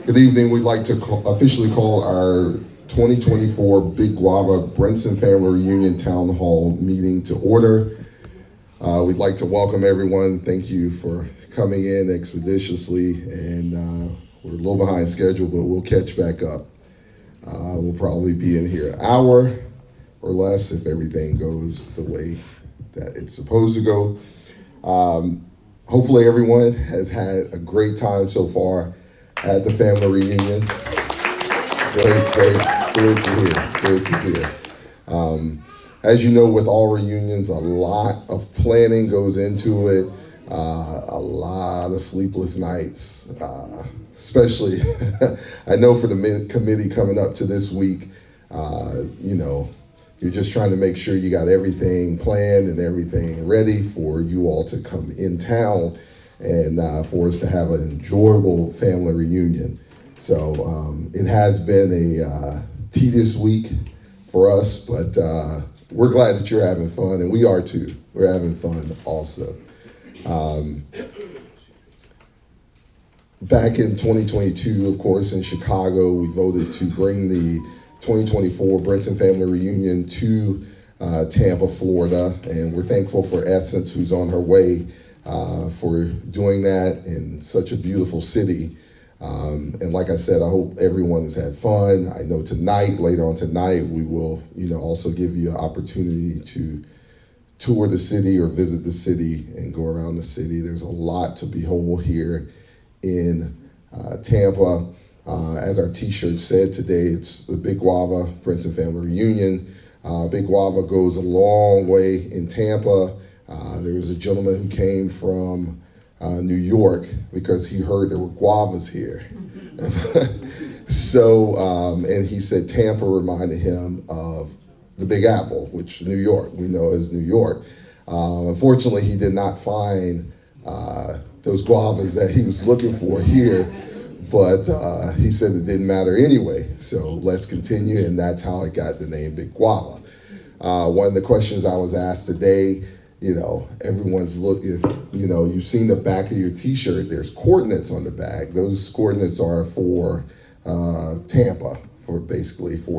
Good evening. We'd like to officially call our 2024 Big Guava Brinson Family Reunion Town Hall meeting to order. We'd like to welcome everyone. Thank you for coming in expeditiously, and we're a little behind schedule, but we'll catch back up. We'll probably be in here an hour or less if everything goes the way that it's supposed to go. Hopefully everyone has had a great time so far at the family reunion. Good to hear. As you know, with all reunions, a lot of planning goes into it, a lot of sleepless nights, especially, I know for the committee coming up to this week, you're just trying to make sure you got everything planned and everything ready for you all to come in town and for us to have an enjoyable family reunion. So it has been a tedious week for us, but we're glad that you're having fun, and we are too. We're having fun also. Back in 2022, of course, in Chicago, we voted to bring the 2024 Brinson Family Reunion to Tampa, Florida, and we're thankful for Essence, who's on her way, for doing that in such a beautiful city. And like I said, I hope everyone has had fun. I know later on tonight, we will, also give you an opportunity to tour the city or visit the city and go around the city. There's a lot to behold here in Tampa. As our t-shirt said today, it's the Big Guava Brinson Family Reunion. Big Guava goes a long way in Tampa. There was a gentleman who came from New York because he heard there were guavas here. So, and he said Tampa reminded him of the Big Apple, which New York, we know as New York. Unfortunately, he did not find those guavas that he was looking for here, but he said it didn't matter anyway. So let's continue, and that's how it got the name Big Guava. One of the questions I was asked today, everyone's you've seen the back of your t-shirt, there's coordinates on the back. Those coordinates are for Tampa, for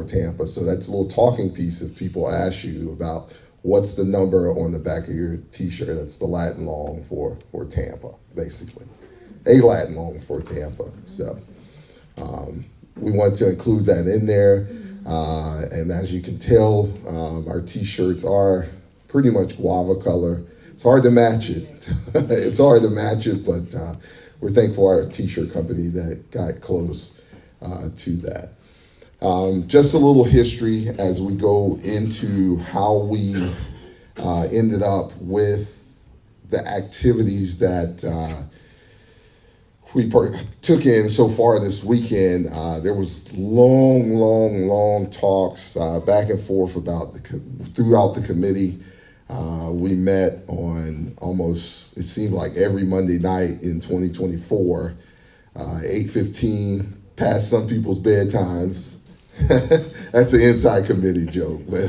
Tampa. So that's a little talking piece if people ask you about what's the number on the back of your t-shirt. That's the Latin long for Tampa, basically. A Latin long for Tampa. So we want to include that in there. And as you can tell, our t-shirts are pretty much guava color. It's hard to match it. But we're thankful for our t-shirt company that got close to that. Just a little history as we go into how we ended up with the activities that we took in so far this weekend. There was long talks back and forth throughout the committee. We met on almost, it seemed like every Monday night in 2024, 8:15, past some people's bedtimes. That's an inside committee joke, but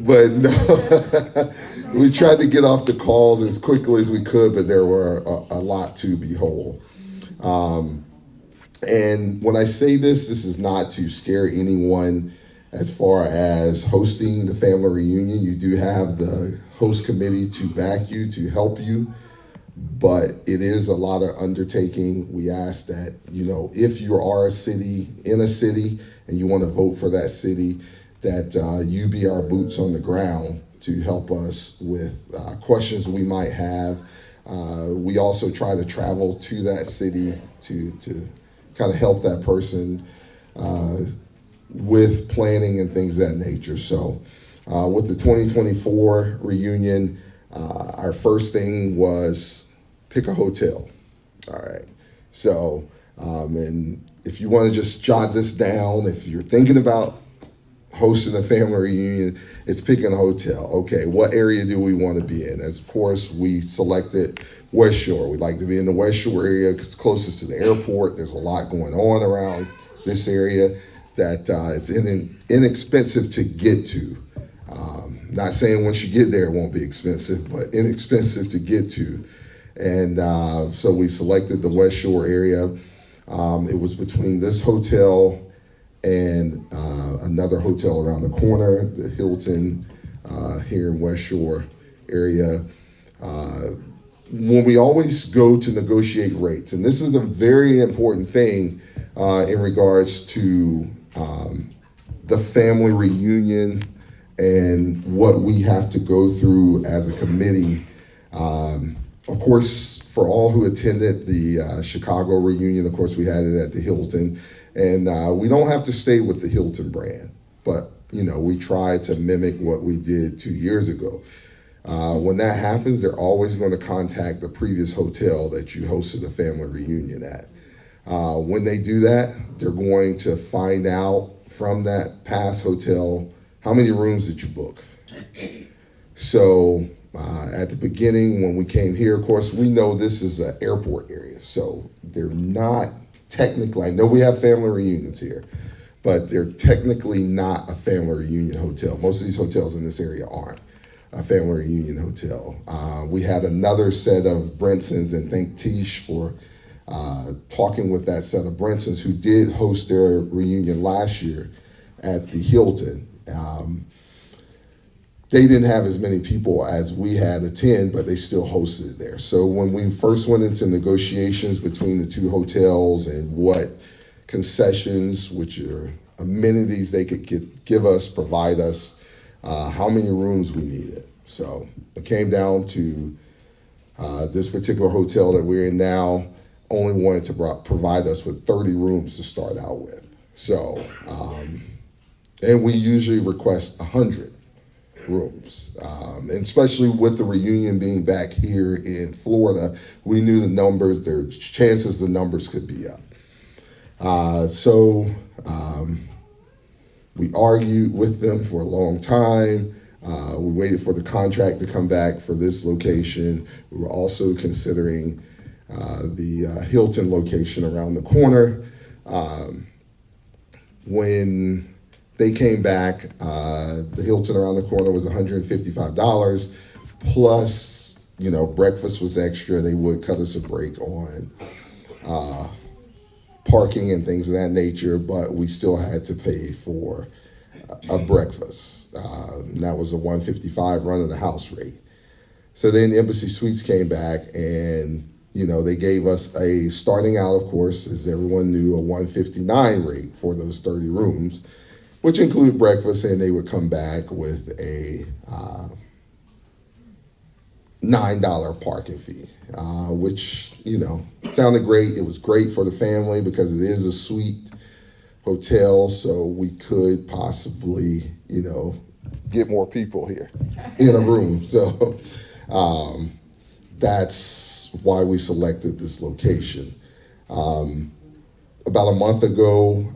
but no, we tried to get off the calls as quickly as we could, but there were a lot to behold. And when I say this is not to scare anyone as far as hosting the family reunion. You do have the host committee to back you, to help you, but it is a lot of undertaking. We ask that, if you are in a city and you want to vote for that city, that you be our boots on the ground to help us with questions we might have. We also try to travel to that city to kind of help that person with planning and things of that nature. So with the 2024 reunion, our first thing was pick a hotel. All right. So, and if you want to just jot this down, if you're thinking about hosting a family reunion, it's picking a hotel. Okay, what area do we want to be in? As of course, we selected West Shore. We'd like to be in the West Shore area because it's closest to the airport. There's a lot going on around this area. that it's inexpensive to get to. Not saying once you get there it won't be expensive, but inexpensive to get to. And so we selected the West Shore area. It was between this hotel and another hotel around the corner, the Hilton here in West Shore area. When we always go to negotiate rates, and this is a very important thing in regards to the family reunion and what we have to go through as a committee. Of course, for all who attended the Chicago reunion, of course, we had it at the Hilton. And we don't have to stay with the Hilton brand, but we try to mimic what we did 2 years ago. When that happens, they're always going to contact the previous hotel that you hosted a family reunion at. When they do that, they're going to find out from that past hotel, how many rooms did you book? So at the beginning, when we came here, of course, we know this is an airport area, so they're not technically, I know we have family reunions here, but they're technically not a family reunion hotel. Most of these hotels in this area aren't a family reunion hotel. We had another set of Brinsons, and thank Tish for talking with that set of Brinsons who did host their reunion last year at the Hilton. They didn't have as many people as we had attend, but they still hosted it there. So when we first went into negotiations between the two hotels and what concessions, which are amenities they could give us, provide us, how many rooms we needed. So it came down to this particular hotel that we're in now only wanted to provide us with 30 rooms to start out with. So, and we usually request 100 rooms. And especially with the reunion being back here in Florida, we knew the numbers, there's chances the numbers could be up. So we argued with them for a long time. We waited for the contract to come back for this location. We were also considering the Hilton location around the corner. When they came back, the Hilton around the corner was $155 plus, breakfast was extra. They would cut us a break on parking and things of that nature, but we still had to pay for a breakfast. That was a $155 run of the house rate. So then Embassy Suites came back and, they gave us a starting out, of course, as everyone knew, a $159 rate for those 30 rooms, which included breakfast, and they would come back with a $9 parking fee, which, sounded great. It was great for the family because it is a suite hotel, so we could possibly, get more people here in a room. So that's why we selected this location. About a month ago,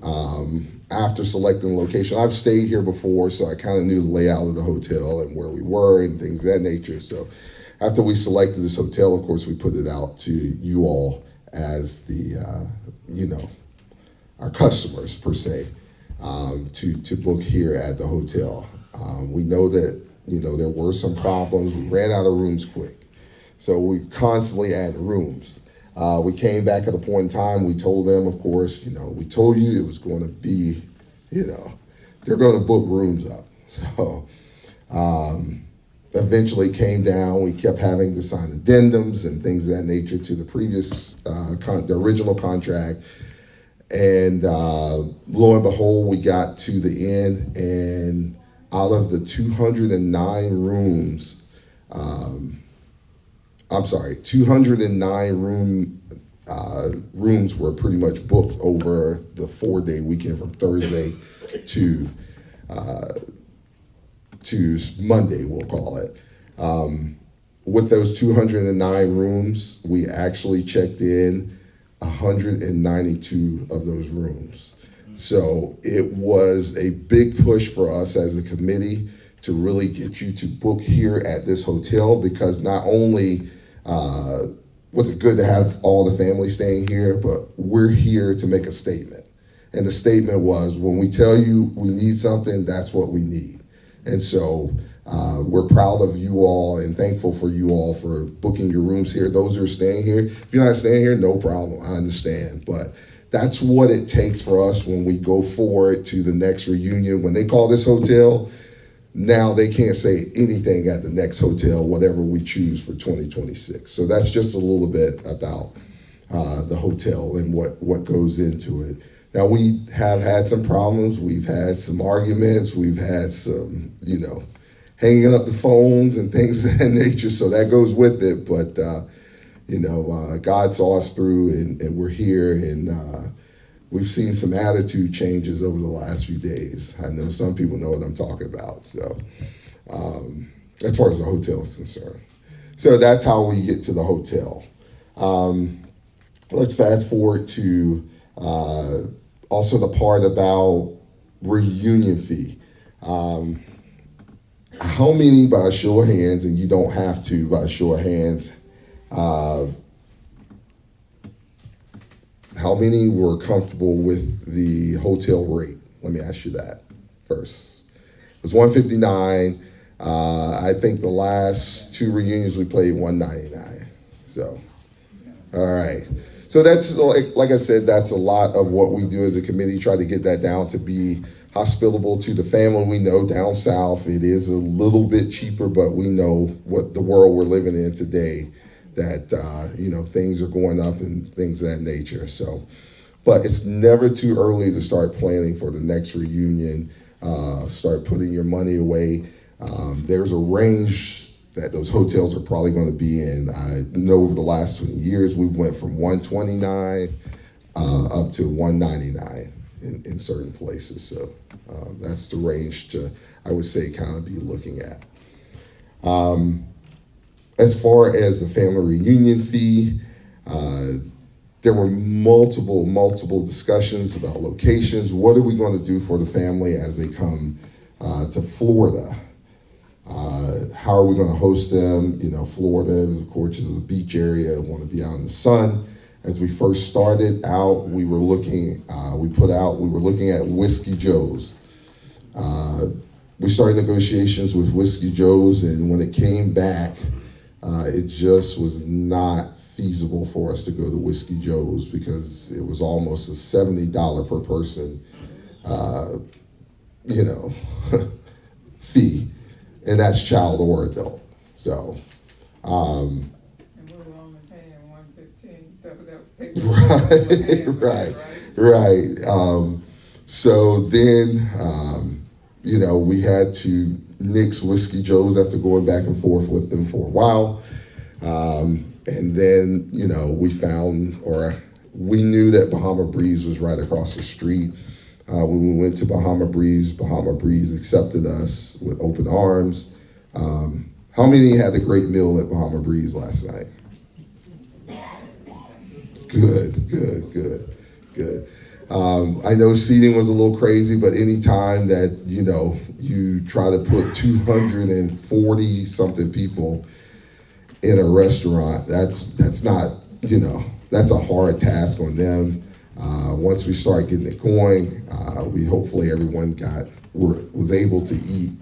after selecting the location, I've stayed here before, so I kind of knew the layout of the hotel and where we were and things of that nature. So after we selected this hotel, of course, we put it out to you all as the, our customers per se, to book here at the hotel. We know that, there were some problems. We ran out of rooms quick. So we constantly add rooms. We came back at a point in time, we told them, of course, we told you it was going to be, they're going to book rooms up. So eventually came down, we kept having to sign addendums and things of that nature to the previous, the original contract. And lo and behold, we got to the end, and out of the 209 rooms, 209 rooms were pretty much booked over the 4-day weekend from Thursday to Monday, we'll call it. With those 209 rooms, we actually checked in 192 of those rooms. So it was a big push for us as a committee to really get you to book here at this hotel, because not only was it good to have all the family staying here, but we're here to make a statement. And the statement was, when we tell you we need something, that's what we need. And so we're proud of you all and thankful for you all for booking your rooms here. Those who are staying here, if you're not staying here, no problem, I understand. But that's what it takes for us when we go forward to the next reunion. When they call this hotel, now they can't say anything at the next hotel, whatever we choose for 2026. So that's just a little bit about the hotel and what goes into it. Now, we have had some problems. We've had some arguments. We've had some, hanging up the phones and things of that nature. So that goes with it. But, God saw us through and we're here. And we've seen some attitude changes over the last few days. I know some people know what I'm talking about. So as far as the hotel is concerned. So that's how we get to the hotel. Let's fast forward to also the part about reunion fee. How many, by a show of hands, and you don't have to, by a show of hands, how many were comfortable with the hotel rate? Let me ask you that first. It was $159. I think the last two reunions we played $199. So, all right. So that's, like I said, that's a lot of what we do as a committee, try to get that down to be hospitable to the family. We know down south it is a little bit cheaper, but we know what the world we're living in today, that things are going up and things of that nature. So, but it's never too early to start planning for the next reunion. Start putting your money away. There's a range that those hotels are probably going to be in. I know over the last 20 years we went from $129 up to $199 in certain places. So that's the range to, I would say, kind of be looking at. As far as the family reunion fee, there were multiple discussions about locations. What are we going to do for the family as they come to Florida? How are we going to host them? Florida, of course, is a beach area. Want to be out in the sun. As we first started out, we were looking at Whiskey Joe's. We started negotiations with Whiskey Joe's, and when it came back, it just was not feasible for us to go to Whiskey Joe's because it was almost a $70 per person, fee, and that's child or adult. So, and we were only paying $115, so that right. So then, we had to nix Whiskey Joe's after going back and forth with them for a while. And then, we knew that Bahama Breeze was right across the street. When we went to Bahama Breeze accepted us with open arms. How many had a great meal at Bahama Breeze last night? Good. I know seating was a little crazy, but anytime that, you try to put 240 something people in a restaurant, that's not, that's a hard task on them. Once we start getting it going, hopefully everyone was able to eat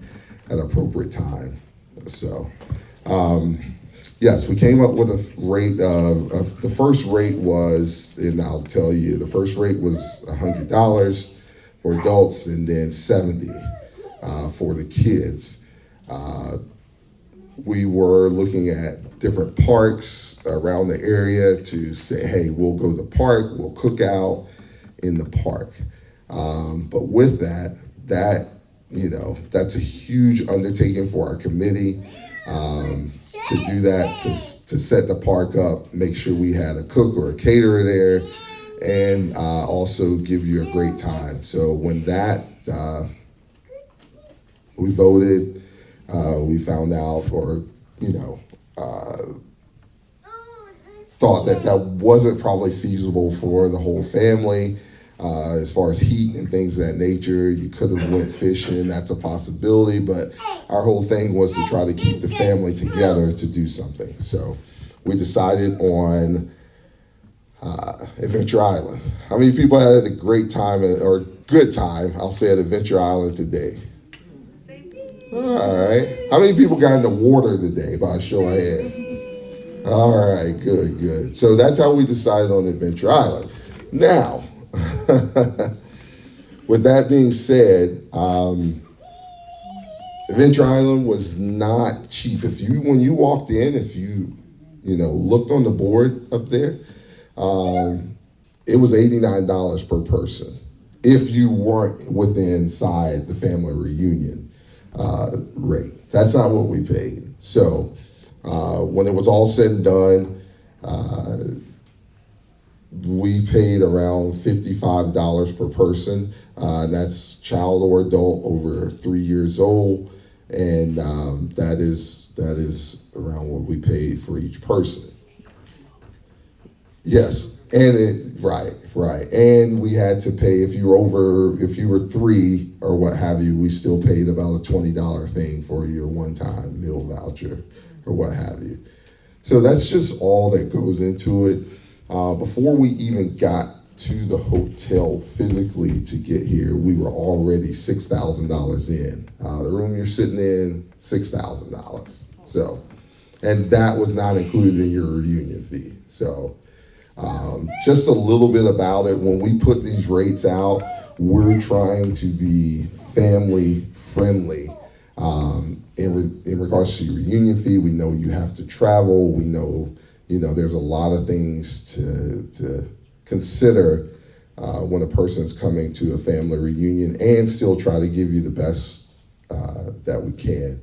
at an appropriate time. So, yes, we came up with a rate of the first rate was, and I'll tell you, the first rate was $100 for adults and then $70 for the kids. We were looking at different parks around the area to say, hey, we'll go to the park, we'll cook out in the park. But with that's a huge undertaking for our committee to do that, to set the park up, make sure we had a cook or a caterer there, and also give you a great time. So when we voted, we found out, or thought that wasn't probably feasible for the whole family. As far as heat and things of that nature, you could have went fishing, that's a possibility, but our whole thing was to try to keep the family together to do something. So we decided on Adventure Island. How many people had a great time or good time, I'll say, at Adventure Island today? All right. How many people got in the water today by a show of hands? All right, good, good. So that's how we decided on Adventure Island. Now, with that being said, Adventure Island was not cheap. When you walked in, if you looked on the board up there, it was $89 per person if you weren't within inside the family reunion rate. That's not what we paid. So when it was all said and done, we paid around $55 per person. That's child or adult over 3 years old, and that is around what we paid for each person. Yes, and right, and we had to pay if you were 3 or what have you. We still paid about a $20 thing for your one-time meal voucher or what have you. So that's just all that goes into it. Before we even got to the hotel physically to get here, we were already $6,000 in. The room you're sitting in, $6,000. So, and that was not included in your reunion fee. So, just a little bit about it. When we put these rates out, we're trying to be family friendly. In regards to your reunion fee, we know you have to travel. We know, there's a lot of things to consider when a person's coming to a family reunion, and still try to give you the best that we can.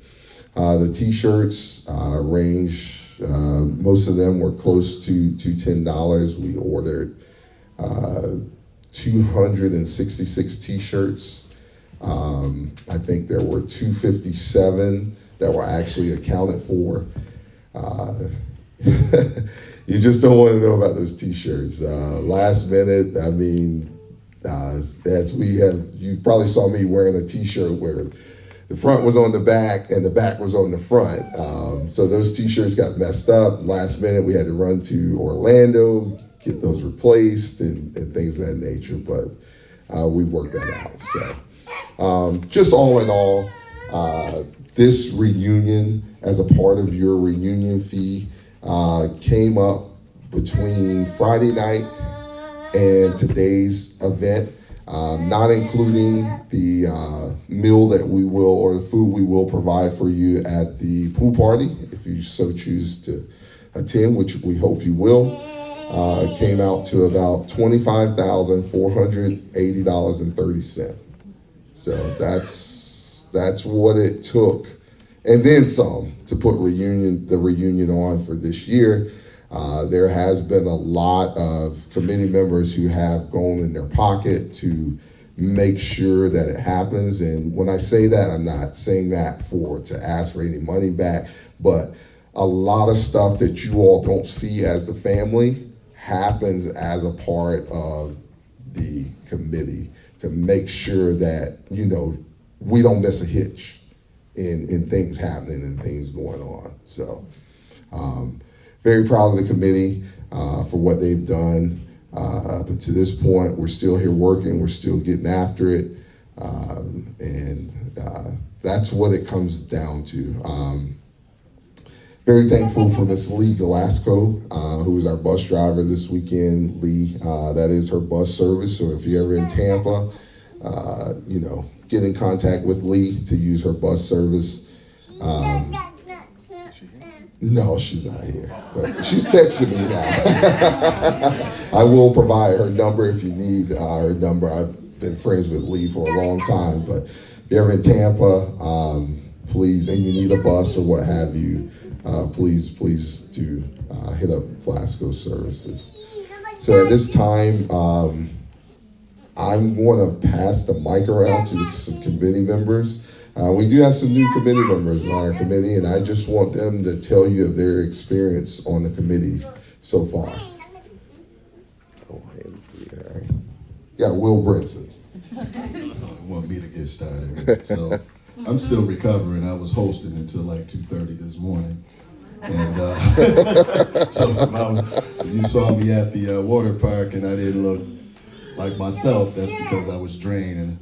The t-shirts range, most of them were close to $10. We ordered 266 t-shirts. I think there were 257 that were actually accounted for. You just don't want to know about those t-shirts. Last minute, I mean, you probably saw me wearing a t-shirt where the front was on the back and the back was on the front. So those t-shirts got messed up. Last minute, we had to run to Orlando, get those replaced and things of that nature. But we worked that out. So just all in all, this reunion as a part of your reunion fee came up between Friday night and today's event, not including the meal that we will, or the food we will provide for you at the pool party, if you so choose to attend, which we hope you will. It came out to about $25,480.30. So that's what it took, and then some, to put the reunion on for this year. There has been a lot of committee members who have gone in their pocket to make sure that it happens. And when I say that, I'm not saying that to ask for any money back, but a lot of stuff that you all don't see as the family happens as a part of the committee to make sure that, we don't miss a hitch in things happening and things going on. So, very proud of the committee for what they've done. But to this point, we're still here working. We're still getting after it. And that's what it comes down to. Very thankful for Miss Lee Galasco, who was our bus driver this weekend. Lee, that is her bus service. So if you're ever in Tampa, get in contact with Lee to use her bus service. No, she's not here, but she's texting me now. I will provide her number if you need her number. I've been friends with Lee for a long time, but if you're ever in Tampa, please, and you need a bus or what have you, please do hit up Glasgow Services. So at this time, I'm going to pass the mic around to some committee members. We do have some new committee members on our committee, and I just want them to tell you of their experience on the committee so far. Yeah, Will Brinson. Want me to get started. So I'm still recovering. I was hosting until like 2:30 this morning. And so if you saw me at the water park and I didn't look like myself, that's because I was drained and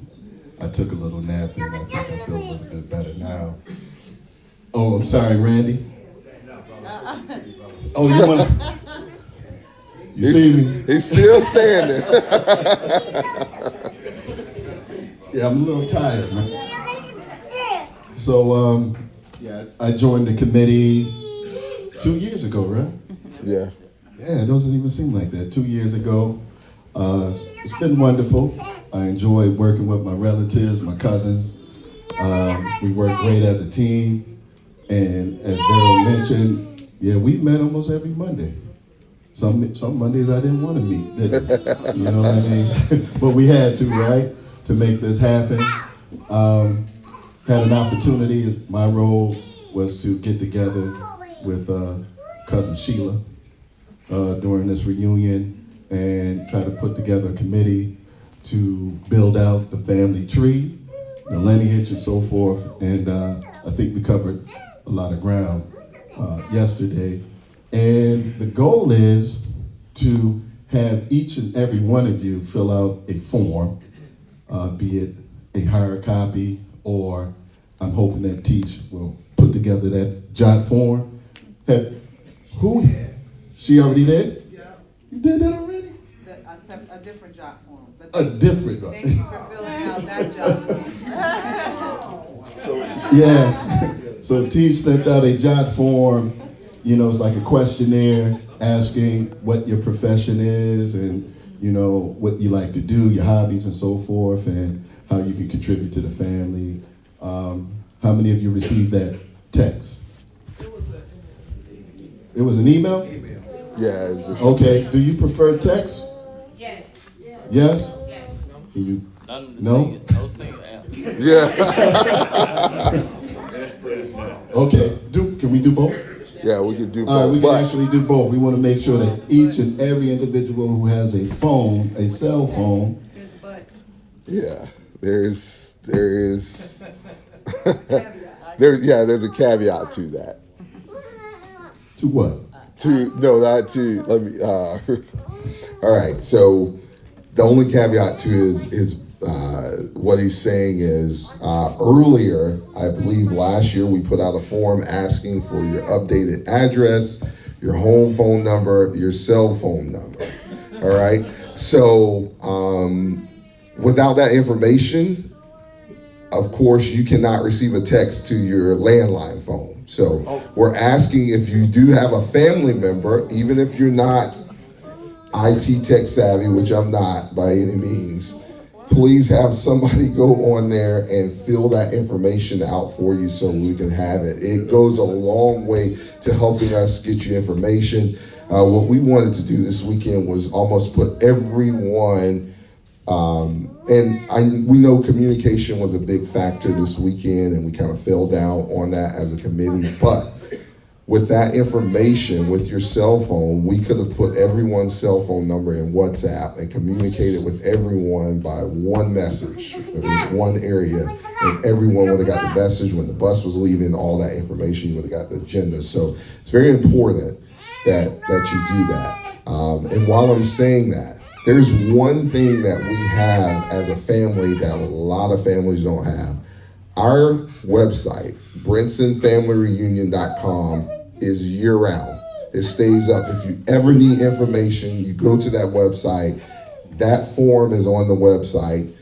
I took a little nap, and I think I feel a little bit better now. Oh, I'm sorry, Randy. Oh, you want to? You see me? He's still standing. Yeah, I'm a little tired, man. So, I joined the committee 2 years ago, right? Yeah. Yeah, it doesn't even seem like that. 2 years ago. It's been wonderful. I enjoy working with my relatives, my cousins. We work great as a team. And as Daryl mentioned, yeah, we met almost every Monday. Some Mondays I didn't want to meet, didn't I? You know what I mean? But we had to, right, to make this happen. Had an opportunity. My role was to get together with cousin Sheila during this reunion and try to put together a committee to build out the family tree, the lineage, and so forth. And I think we covered a lot of ground yesterday. And the goal is to have each and every one of you fill out a form, be it a hard copy, or I'm hoping that Teach will put together that jot form. Who? She already did? You did that already? A different jot form. But A different one. thank you for filling out that jot form. Yeah. So Teach sent out a jot form. You know, it's like a questionnaire asking what your profession is and, you know, what you like to do, your hobbies and so forth, and how you can contribute to the family. How many of you received that text? It was an email? Yeah. Okay. Do you prefer text? Yes. Yes? Can you? No? Yeah. Okay. Can we do both? Yeah, we could do both. All right, we can but- actually do both. We want to make sure that each and every individual who has a phone, a cell phone. Here's a but. Yeah, there's there's a caveat to that. To what? Not to, let me, all right, so the only caveat to is what he's saying is, earlier, I believe last year, we put out a form asking for your updated address, your home phone number, your cell phone number, all right? So, without that information, of course, you cannot receive a text to your landline phone. So we're asking if you do have a family member, even if you're not IT tech savvy, which I'm not by any means, please have somebody go on there and fill that information out for you so we can have it. It goes a long way to helping us get you information. What we wanted to do this weekend was almost put everyone, we know communication was a big factor this weekend, and we kind of fell down on that as a committee. But with that information, with your cell phone, we could have put everyone's cell phone number in WhatsApp and communicated with everyone by one message in one area, and everyone would have got the message when the bus was leaving, all that information, you would have got the agenda. So it's very important that you do that. And while I'm saying that, there's one thing that we have as a family that a lot of families don't have. Our website, brinsonfamilyreunion.com, is year-round. It stays up. If you ever need information, you go to that website. That form is on the website.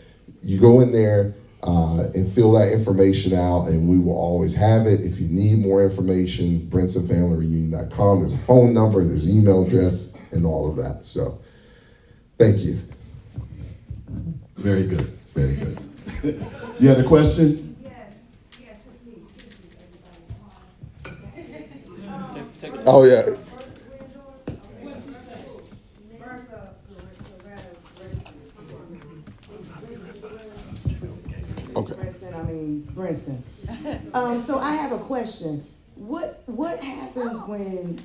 You go in there and fill that information out, and we will always have it. If you need more information, brinsonfamilyreunion.com. There's a phone number, there's an email address, and all of that. So, thank you. Very good. Very good. You had a question? Oh, yeah. Okay. Brinson. So I have a question. What happens when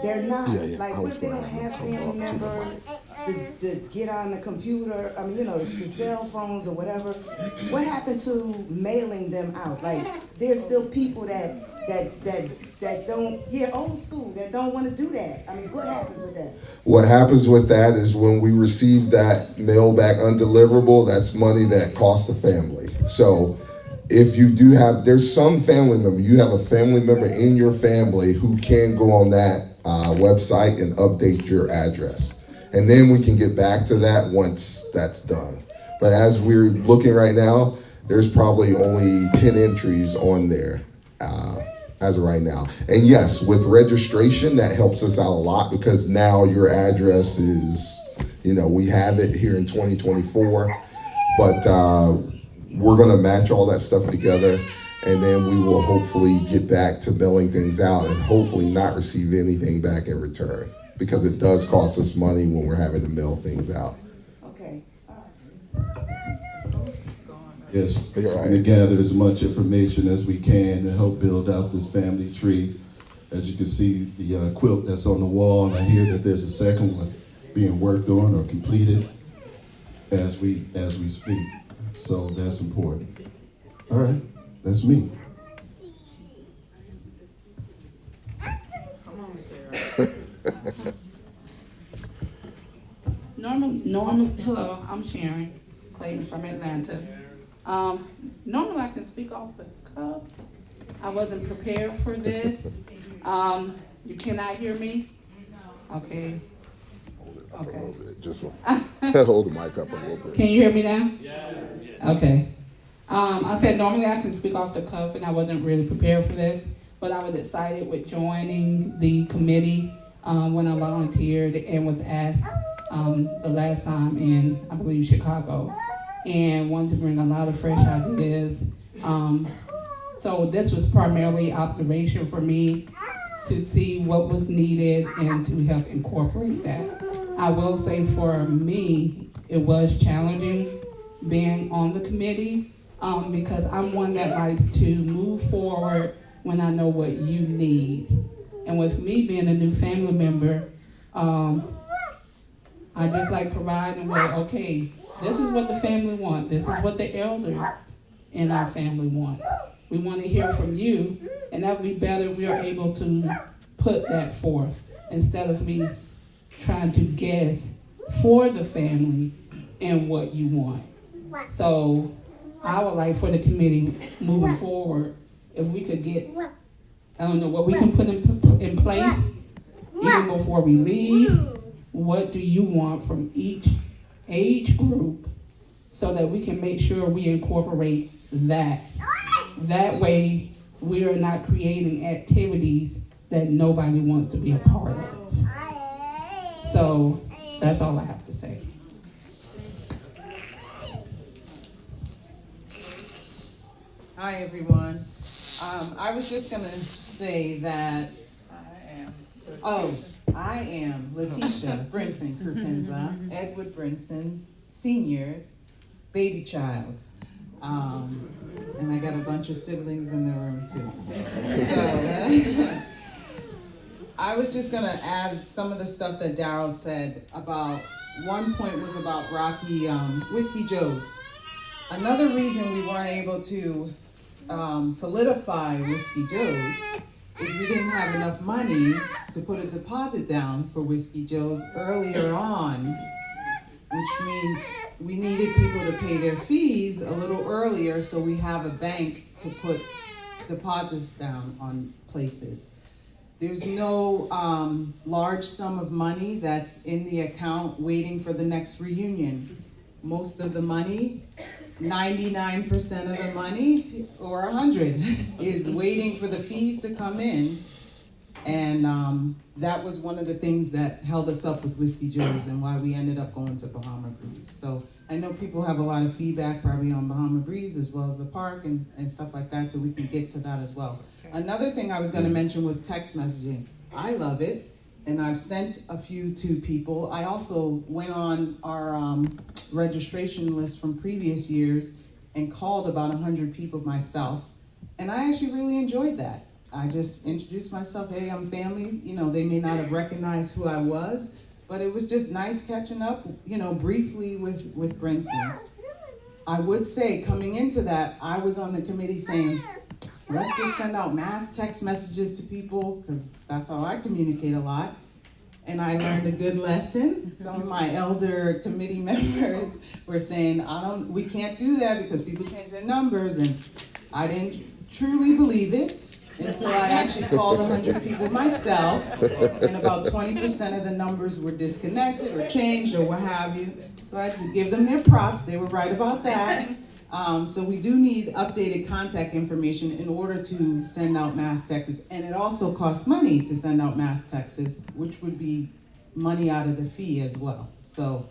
they're not what if they don't have family members to get on the computer? The cell phones or whatever. What happened to mailing them out? Like there's still people that that don't, yeah, old school, that don't wanna do that? I mean, what happens with that? What happens with that is when we receive that mail back undeliverable, that's money that costs the family. So if you do have, there's some family member, you have a family member in your family who can go on that website and update your address. And then we can get back to that once that's done. But as we're looking right now, there's probably only 10 entries on there as of right now. And yes, with registration, that helps us out a lot because now your address is, we have it here in 2024, but we're gonna match all that stuff together, and then we will hopefully get back to billing things out and hopefully not receive anything back in return, because it does cost us money when we're having to mail things out. Okay, Yes, You're right. and to gather as much information as we can to help build out this family tree. As you can see, the quilt that's on the wall, and I hear that there's a second one being worked on or completed as we speak. So that's important. All right, that's me. Come on, Sarah. Hello, I'm Sharon Clayton from Atlanta. Normally I can speak off the cuff. I wasn't prepared for this. You cannot hear me? Okay. Hold it up Okay. a little bit, just hold the mic up a little bit. Can you hear me now? Okay. I said normally I can speak off the cuff and I wasn't really prepared for this, but I was excited with joining the committee when I volunteered and was asked the last time in, I believe, Chicago, and wanted to bring a lot of fresh ideas. So this was primarily observation for me to see what was needed and to help incorporate that. I will say for me, it was challenging being on the committee because I'm one that likes to move forward when I know what you need. And with me being a new family member, I just like providing where, okay, this is what the family wants. This is what the elder in our family wants. We want to hear from you, and that would be better if we are able to put that forth instead of me trying to guess for the family and what you want. So I would like for the committee moving forward, if we could get, I don't know, what we can put in place even before we leave. What do you want from each age group so that we can make sure we incorporate that? That way we are not creating activities that nobody wants to be a part of. So that's all I have to say. Hi, everyone. I was just gonna say that, I am Letitia Brinson Kurpenza, Edward Brinson's senior's baby child. And I got a bunch of siblings in the room too. So, I was just gonna add some of the stuff that Darryl said about, one point was about Rocky Whiskey Joe's. Another reason we weren't able to solidify Whiskey Joe's is we didn't have enough money to put a deposit down for Whiskey Joe's earlier on, which means we needed people to pay their fees a little earlier so we have a bank to put deposits down on places. There's no large sum of money that's in the account waiting for the next reunion. Most of the money, 99% of the money, or 100, is waiting for the fees to come in. And that was one of the things that held us up with Whiskey Joe's and why we ended up going to Bahama Breeze. So I know people have a lot of feedback probably on Bahama Breeze as well as the park and stuff like that, so we can get to that as well. Another thing I was gonna mention was text messaging. I love it, and I've sent a few to people. I also went on our registration list from previous years and called about 100 people myself, and I actually really enjoyed that. I just introduced myself, hey, I'm family. You know, they may not have recognized who I was, but it was just nice catching up, you know, briefly with Brinson's. I would say coming into that, I was on the committee saying, let's just send out mass text messages to people, because that's how I communicate a lot. And I learned a good lesson. Some of my elder committee members were saying, we can't do that because people change their numbers, and I didn't truly believe it until I actually called 100 people myself, and about 20% of the numbers were disconnected or changed or what have you. So I had to give them their props. They were right about that. So we do need updated contact information in order to send out mass texts. And it also costs money to send out mass texts, which would be money out of the fee as well. So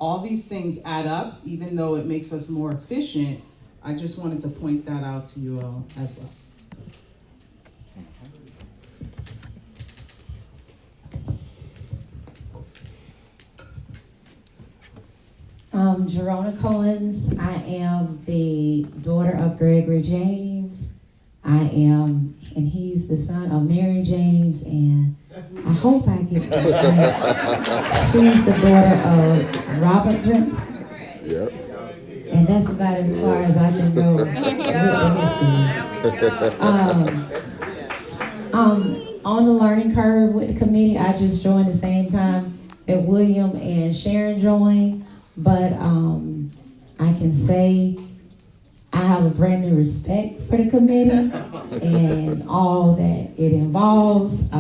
all these things add up, even though it makes us more efficient. I just wanted to point that out to you all as well. Jerona Cohens. I am the daughter of Gregory James. And he's the son of Mary James, and I hope I get this right. She's the daughter of Robert Brinson. Yep. And that's about as far as I can go with the history. On the learning curve with the committee, I just joined the same time that William and Sharon joined. But I can say I have a brand new respect for the committee and all that it involves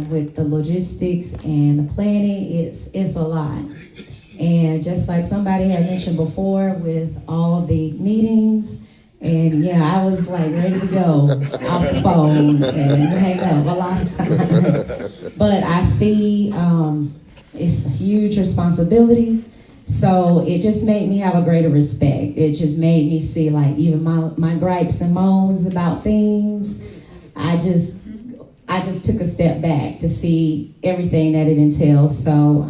with the logistics and the planning. It's a lot. And just like somebody had mentioned before with all the meetings, and yeah, I was like ready to go off the phone and hang up a lot of times. But I see it's a huge responsibility. So it just made me have a greater respect. It just made me see, like, even my gripes and moans about things, I just took a step back to see everything that it entails. So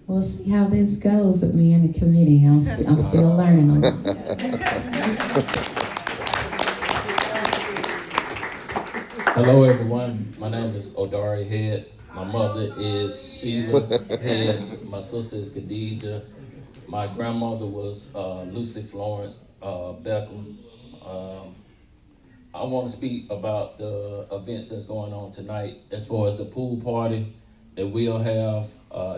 we'll see how this goes with me in the committee. I'm still learning a lot. Hello, everyone. My name is Odari Head. My mother is Sheila Head. My sister is Khadija. My grandmother was Lucy Florence Beckham. I want to speak about the events that's going on tonight. As far as the pool party, that we'll have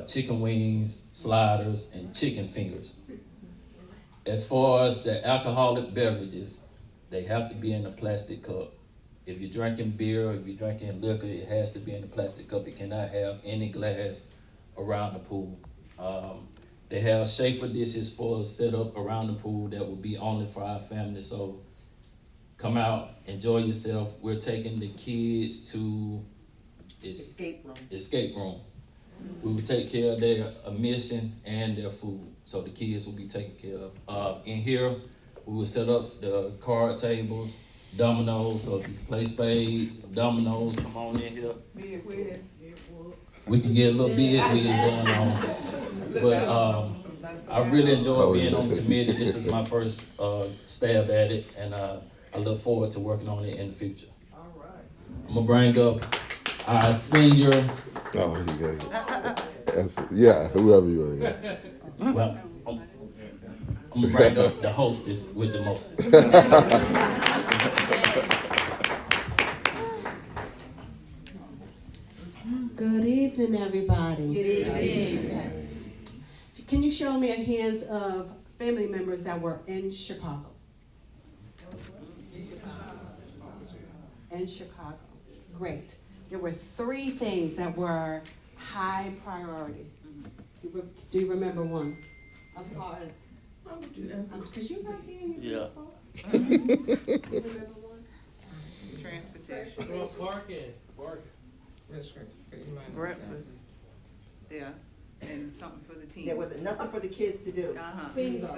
chicken wings, sliders, and chicken fingers. As far as the alcoholic beverages, they have to be in a plastic cup. If you're drinking beer, if you're drinking liquor, it has to be in a plastic cup. You cannot have any glass around the pool. They have Schaefer dishes for set up around the pool that will be only for our family. So come out, enjoy yourself. We're taking the kids to escape room. We will take care of their admission and their food. So the kids will be taken care of. In here, we will set up the card tables, dominoes, so if you can play spades, dominoes, come on in here. We can get a little big going on. But I really enjoy being on the committee. This is my first stab at it, and I look forward to working on it in the future. All right. I'm gonna bring up our senior. Oh, you got it. Yeah, whoever you are. Well, I'm gonna bring up the hostess with the mostest. Good evening, everybody. Good evening. Can you show me a hands of family members that were in Chicago? In Chicago. Great. There were 3 things that were high priority. Do you remember one? As far as, because you're not being here. Yeah. You remember one? Transportation. Parking. Breakfast. Yes. And something for the teens. There was nothing for the kids to do. Bingo.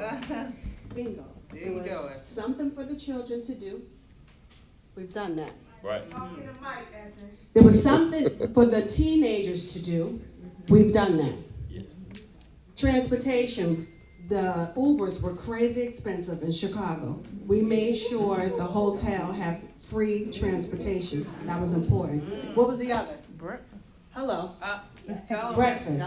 Bingo. There you go. Something for the children to do. We've done that. Right. Talking to Mike, Esther. There was something for the teenagers to do. We've done that. Yes. Transportation. The Ubers were crazy expensive in Chicago. We made sure the hotel had free transportation. That was important. What was the other? Breakfast. Hello. Breakfast.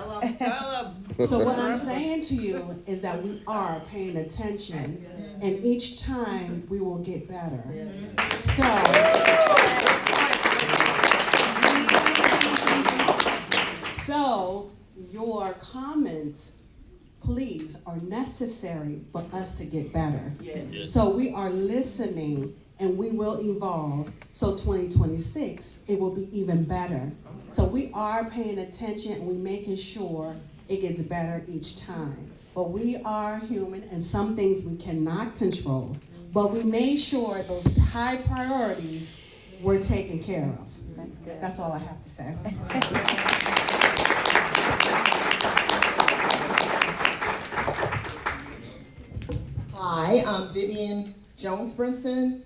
So what I'm saying to you is that we are paying attention And each time we will get better. So your comments, please, are necessary for us to get better. Yes. So we are listening and we will evolve. So 2026, it will be even better. So we are paying attention and we're making sure it gets better each time. But we are human and some things we cannot control. But we made sure those high priorities were taken care of. That's good. That's all I have to say. Hi, I'm Vivian Jones Brinson,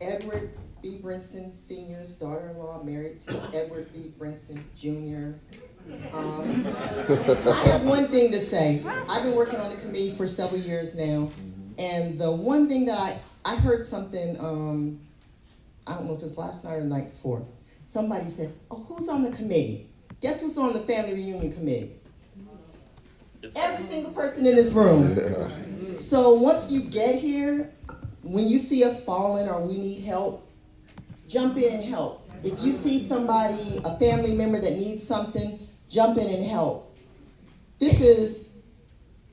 Edward B. Brinson Sr.'s daughter-in-law, married to Edward B. Brinson Jr. I have one thing to say. I've been working on the committee for several years now, and the one thing that I heard something, I don't know if it's last night or the night before. Somebody said, "Oh, who's on the committee?" Guess who's on the family reunion committee? Every single person in this room. So once you get here, when you see us falling or we need help, jump in and help. If you see somebody, a family member that needs something, jump in and help. This is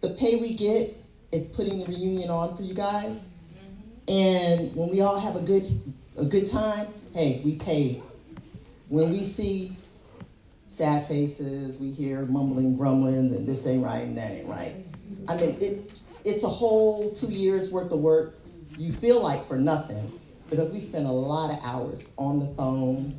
the pay we get is putting the reunion on for you guys. And when we all have a good time, hey, we pay. When we see sad faces, we hear mumbling, grumblings, and this ain't right and that ain't right. I mean, it's a whole 2 years worth of work. You feel like for nothing, because we spend a lot of hours on the phone,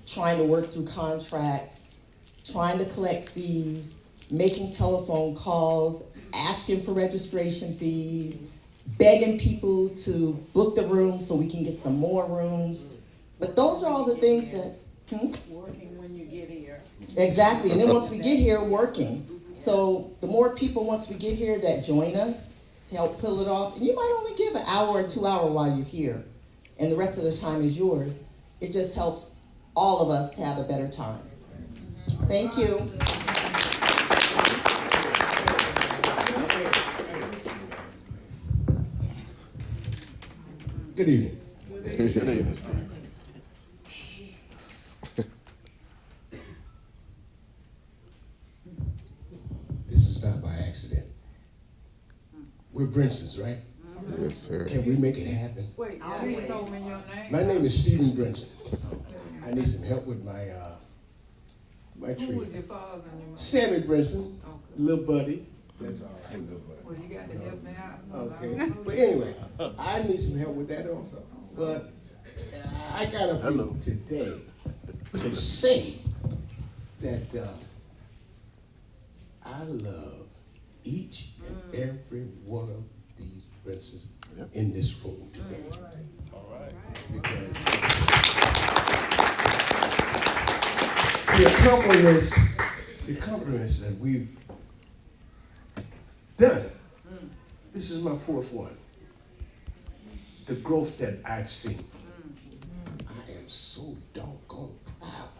trying to work through contracts, trying to collect fees, making telephone calls, asking for registration fees, begging people to book the rooms so we can get some more rooms. But those are all the things that, Working when you get here. Exactly, and then once we get here, working. So the more people, once we get here, that join us to help pull it off, and you might only give an hour or 2 hours while you're here, and the rest of the time is yours. It just helps all of us to have a better time. Thank you. Good evening. This is not by accident. We're Brinsons, right? Yes, sir. Can we make it happen? Wait, please told me your name. My name is Stephen Brinson. I need some help with my Who tree. was your father and your mother? Sammy Brinson, Okay. little buddy. That's all right, little buddy. Well, you got to help me out. Okay, but anyway, I need some help with that also. But I got up here today to say that I love each and every one of these Brinsons in this room today. All right. Because the accomplishments that we've done. This is my fourth one. The growth that I've seen. I am so doggone proud.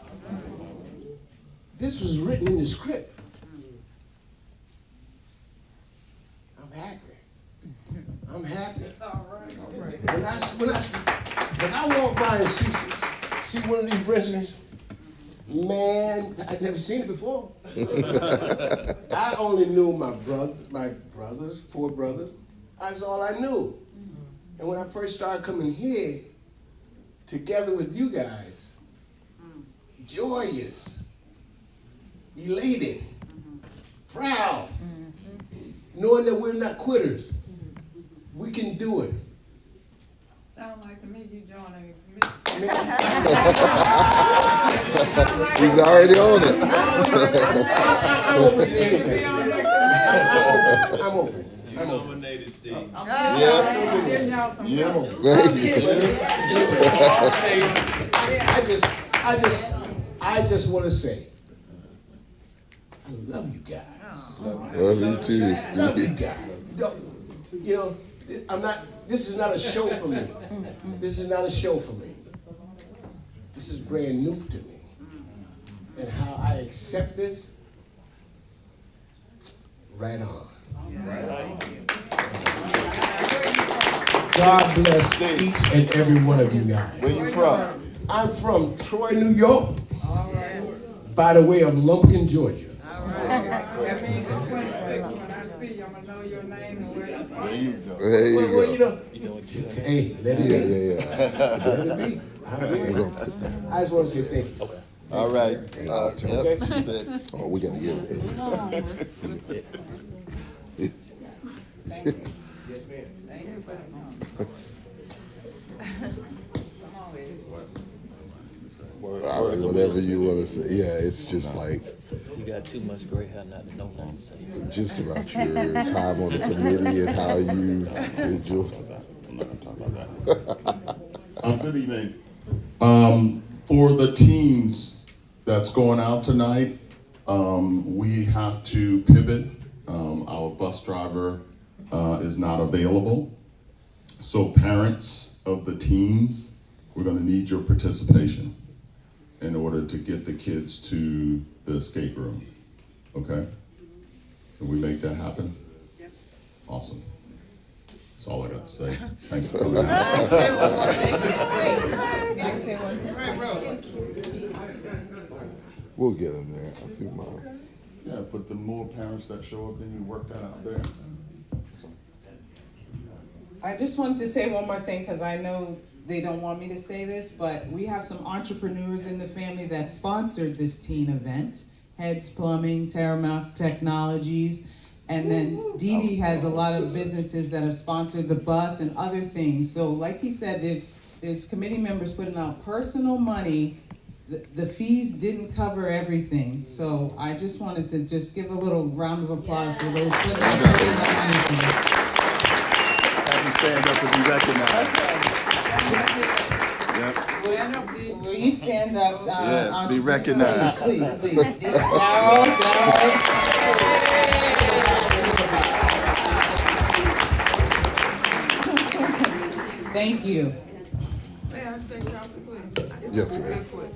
This was written in the script. I'm happy. I'm happy. All right. When I walk by and see one of these Brinsons, man, I'd never seen it before. I only knew my brothers, 4 brothers. That's all I knew. And when I first started coming here, together with you guys, joyous, elated, proud, knowing that we're not quitters. We can do it. Sound like to me you joining. He's already on it. I'm open to anything. I'm open. Nominated Steve. I'm giving y'all some help. Thank you. I just want to say, I love you guys. Love you too, Love you Steve. guys. You know, this is not a show for me. This is not a show for me. This is brand new to me. And how I accept this, right on. Thank you. God bless each and every one of you guys. Where you from? I'm from Troy, New York, by the way of Lumpkin, Georgia. That means the 26th, when I see you, I'm gonna know your name and where you're from. There you go. There you Well, you go. know, hey, let it be. Yeah. Let it be. I just want to say thank you. Okay. All right. Okay. Oh, we gotta get it. All right, whatever you want to say. Yeah, it's just like You got too much gray hair not to know nothing to say. just about your time on the committee and how you did your. I'm not gonna talk about that. Good evening. For the teams that's going out tonight, we have to pivot. Our bus driver is not available. So parents of the teens, we're gonna need your participation in order to get the kids to the escape room. Okay? Can we make that happen? Yep. Awesome. That's all I got to say. Thanks for coming out. We'll get them there. I think mine. Yeah, but the more parents that show up, then you work that out there. I just wanted to say one more thing, because I know they don't want me to say this, but we have some entrepreneurs in the family that sponsored this teen event. Heads Plumbing, Terramount Technologies, and then Dee Dee has a lot of businesses that have sponsored the bus and other things. So like he said, there's committee members putting out personal money. The fees didn't cover everything. So I just wanted to just give a little round of applause for those putting out personal money for this. Have you stand up and be recognized. Yep. Will you stand up? Yeah, be recognized. Please. Down. Thank you. May I say something, please? Yes, Real ma'am. quick.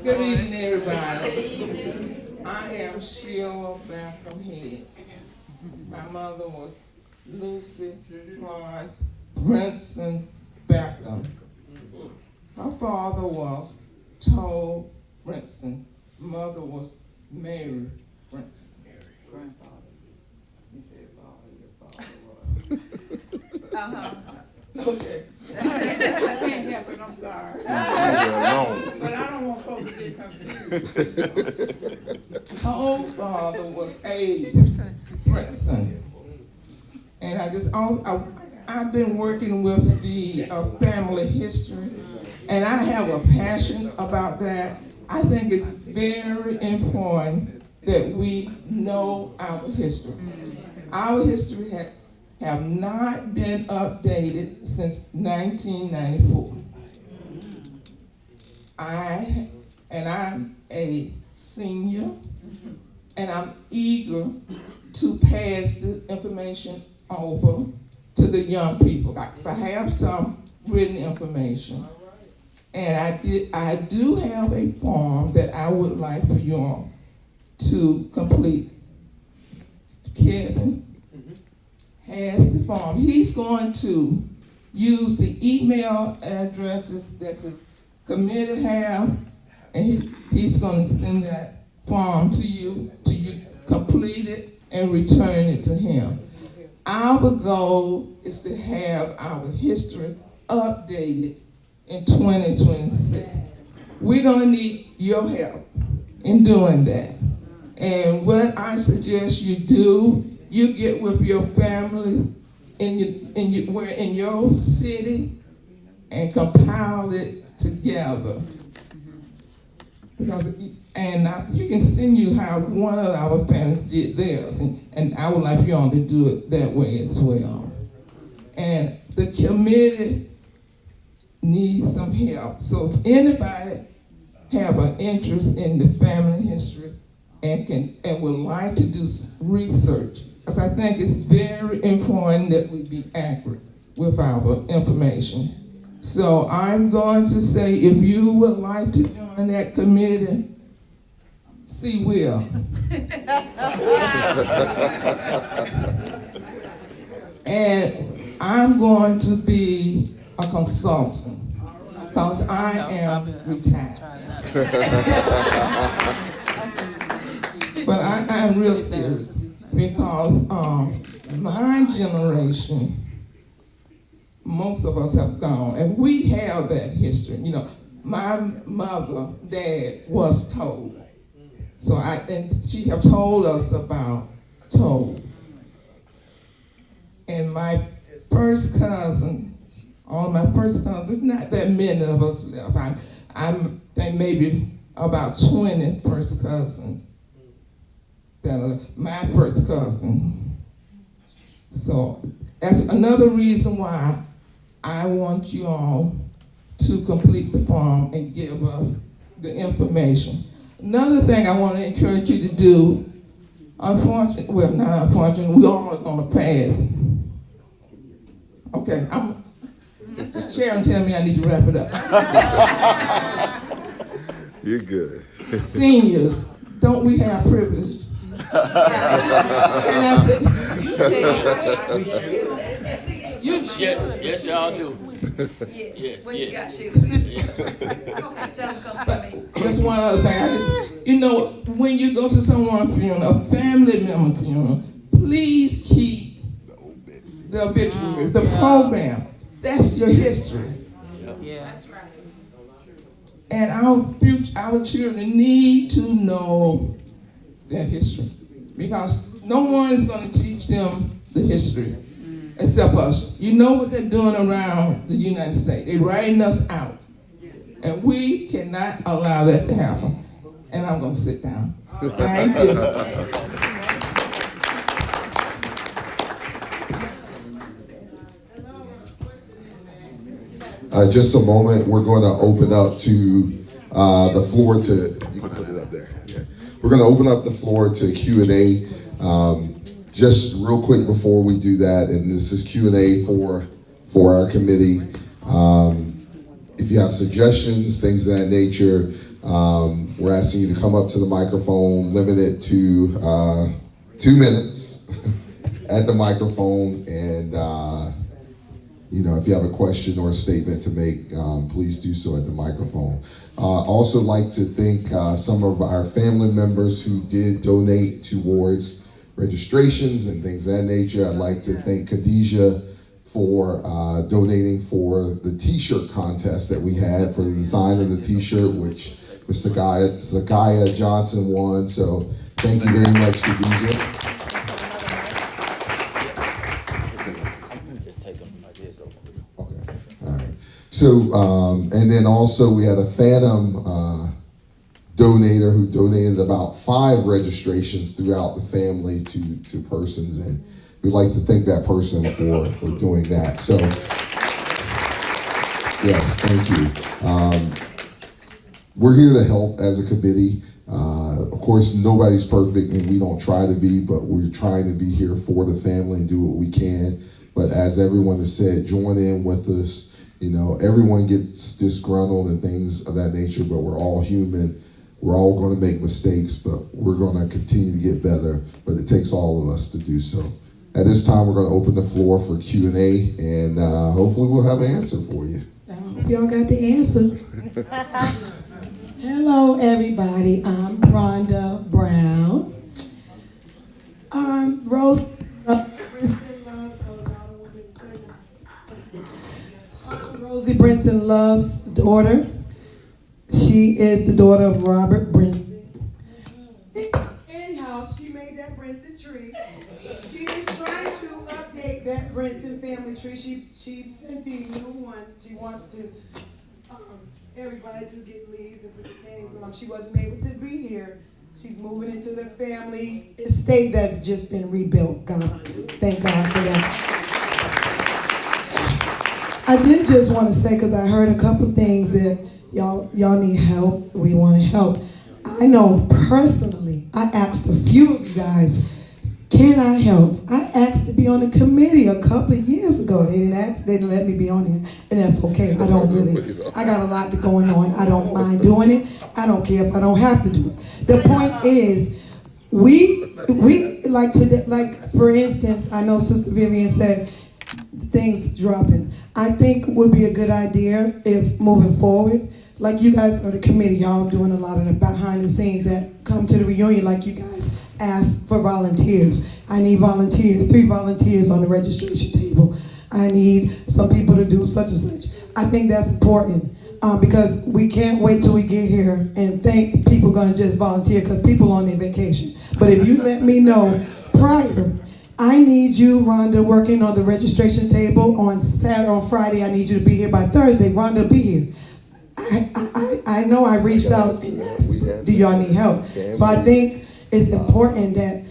Good evening, everybody. I am Sheila Backham Head. My mother was Lucy Florence Brinson Backham. Her father was Toll Brinson. Mother was Mary Brinson. Grandfather. You said father, your father was. Okay. I can't help it, I'm sorry. But I don't want folks to get confused. Toll father was Abe Brinson. And I've been working with the family history, and I have a passion about that. I think it's very important that we know our history. Our history have not been updated since 1994. I'm a senior, and I'm eager to pass the information over to the young people. I have some written information, and I do have a form that I would like for you all to complete. Kevin has the form. He's going to use the email addresses that the committee have, and he's going to send that form to you complete it and return it to him. Our goal is to have our history updated in 2026. We're going to need your help in doing that. And what I suggest you do, you get with your family in your city and compile it together. And you can send you how one of our families did theirs, and I would like you all to do it that way as well. And the committee needs some help. So if anybody have an interest in the family history and would like to do some research, because I think it's very important that we be accurate with our information. So I'm going to say, if you would like to join that committee, see Will. And I'm going to be a consultant because I am retired. But I am real serious because my generation, most of us have gone, and we have that history. You know, my mother, dad was told. So and she have told us about told. And my first cousin, all my first cousins, not that many of us left. I think maybe about 20 first cousins that are my first cousin. So that's another reason why I want you all to complete the form and give us the information. Another thing I want to encourage you to do, unfortunately, well, not unfortunately, we all are going to pass. Okay, Sharon tell me I need to wrap it up. You're good. Seniors, don't we have privilege? And I said, Yes, y'all do. Yes. What you got, Sheila? Go ahead, tell them come to me. Just one other thing. You know, when you go to someone's funeral, a family member funeral, please keep the obituary, the program. That's your history. Yeah, that's right. And our children need to know their history because no one is going to teach them the history except us. You know what they're doing around the United States. They're writing us out. And we cannot allow that to happen. And I'm going to sit down. Thank you. Just a moment, we're going to open up to the floor to, you can put it up there. Yeah. We're going to open up the floor to Q&A. Just real quick before we do that, and this is Q&A for our committee. If you have suggestions, things of that nature, we're asking you to come up to the microphone, limit it to 2 minutes at the microphone, and if you have a question or a statement to make, please do so at the microphone. Also like to thank some of our family members who did donate towards registrations and things of that nature. I'd like to thank Khadijah for donating for the t-shirt contest that we had for the design of the t-shirt, which Mr. Zagaya Johnson won. So thank you very much, Khadijah. So, and then also we had a phantom donator who donated about 5 registrations throughout the family to persons, and we'd like to thank that person for doing that. So, yes, thank you. We're here to help as a committee. Of course, nobody's perfect, and we don't try to be, but we're trying to be here for the family and do what we can. But as everyone has said, join in with us. Everyone gets disgruntled and things of that nature, but we're all human. We're all going to make mistakes, but we're going to continue to get better. But it takes all of us to do so. At this time, we're going to open the floor for Q&A, and hopefully we'll have an answer for you. I hope y'all got the answer. Hello, everybody. I'm Rhonda Brown. Rose. Rosie Brinson Love's daughter. She is the daughter of Robert Brinson. Anyhow, she made that Brinson tree. She is trying to update that Brinson family tree. She sent the new one. She wants to everybody to get leaves and put their names on. She wasn't able to be here. She's moving into the family estate that's just been rebuilt. Thank God for that. I did just want to say, because I heard a couple things that y'all need help. We want to help. I know personally, I asked a few of you guys, can I help? I asked asked to be on the committee a couple of years ago. They didn't let me be on there, and that's okay. I got a lot going on. I don't mind doing it. I don't care if I don't have to do it. The point is, we like today, like for instance, I know Sister Vivian said things dropping. I think would be a good idea if moving forward, like you guys are the committee, y'all doing a lot of the behind the scenes that come to the reunion, like you guys ask for volunteers. I need volunteers, 3 volunteers on the registration table. I need some people to do such and such. I think that's important because we can't wait till we get here and think people gonna just volunteer because people on their vacation. But if you let me know prior, I need you, Rhonda, working on the registration table on Friday. I need you to be here by Thursday. Rhonda, be here. I know I reached out and asked, do y'all need help? So I think it's important that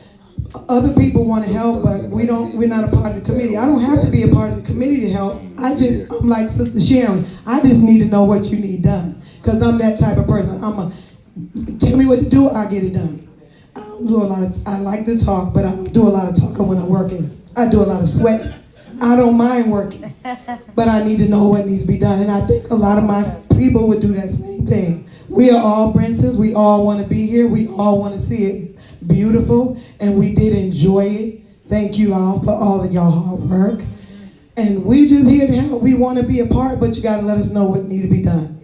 other people want to help, but we're not a part of the committee. I don't have to be a part of the committee to help. I'm like Sister Sharon. I just need to know what you need done. Because I'm that type of person. Tell me what to do, I'll get it done. I like to talk, but I don't do a lot of talking when I'm working. I do a lot of sweating. I don't mind working, but I need to know what needs to be done. And I think a lot of my people would do that same thing. We are all Brinsons. We all want to be here. We all want to see it beautiful, and we did enjoy it. Thank you all for all of y'all hard work. And we're just here to help. We want to be a part, but you got to let us know what needs to be done.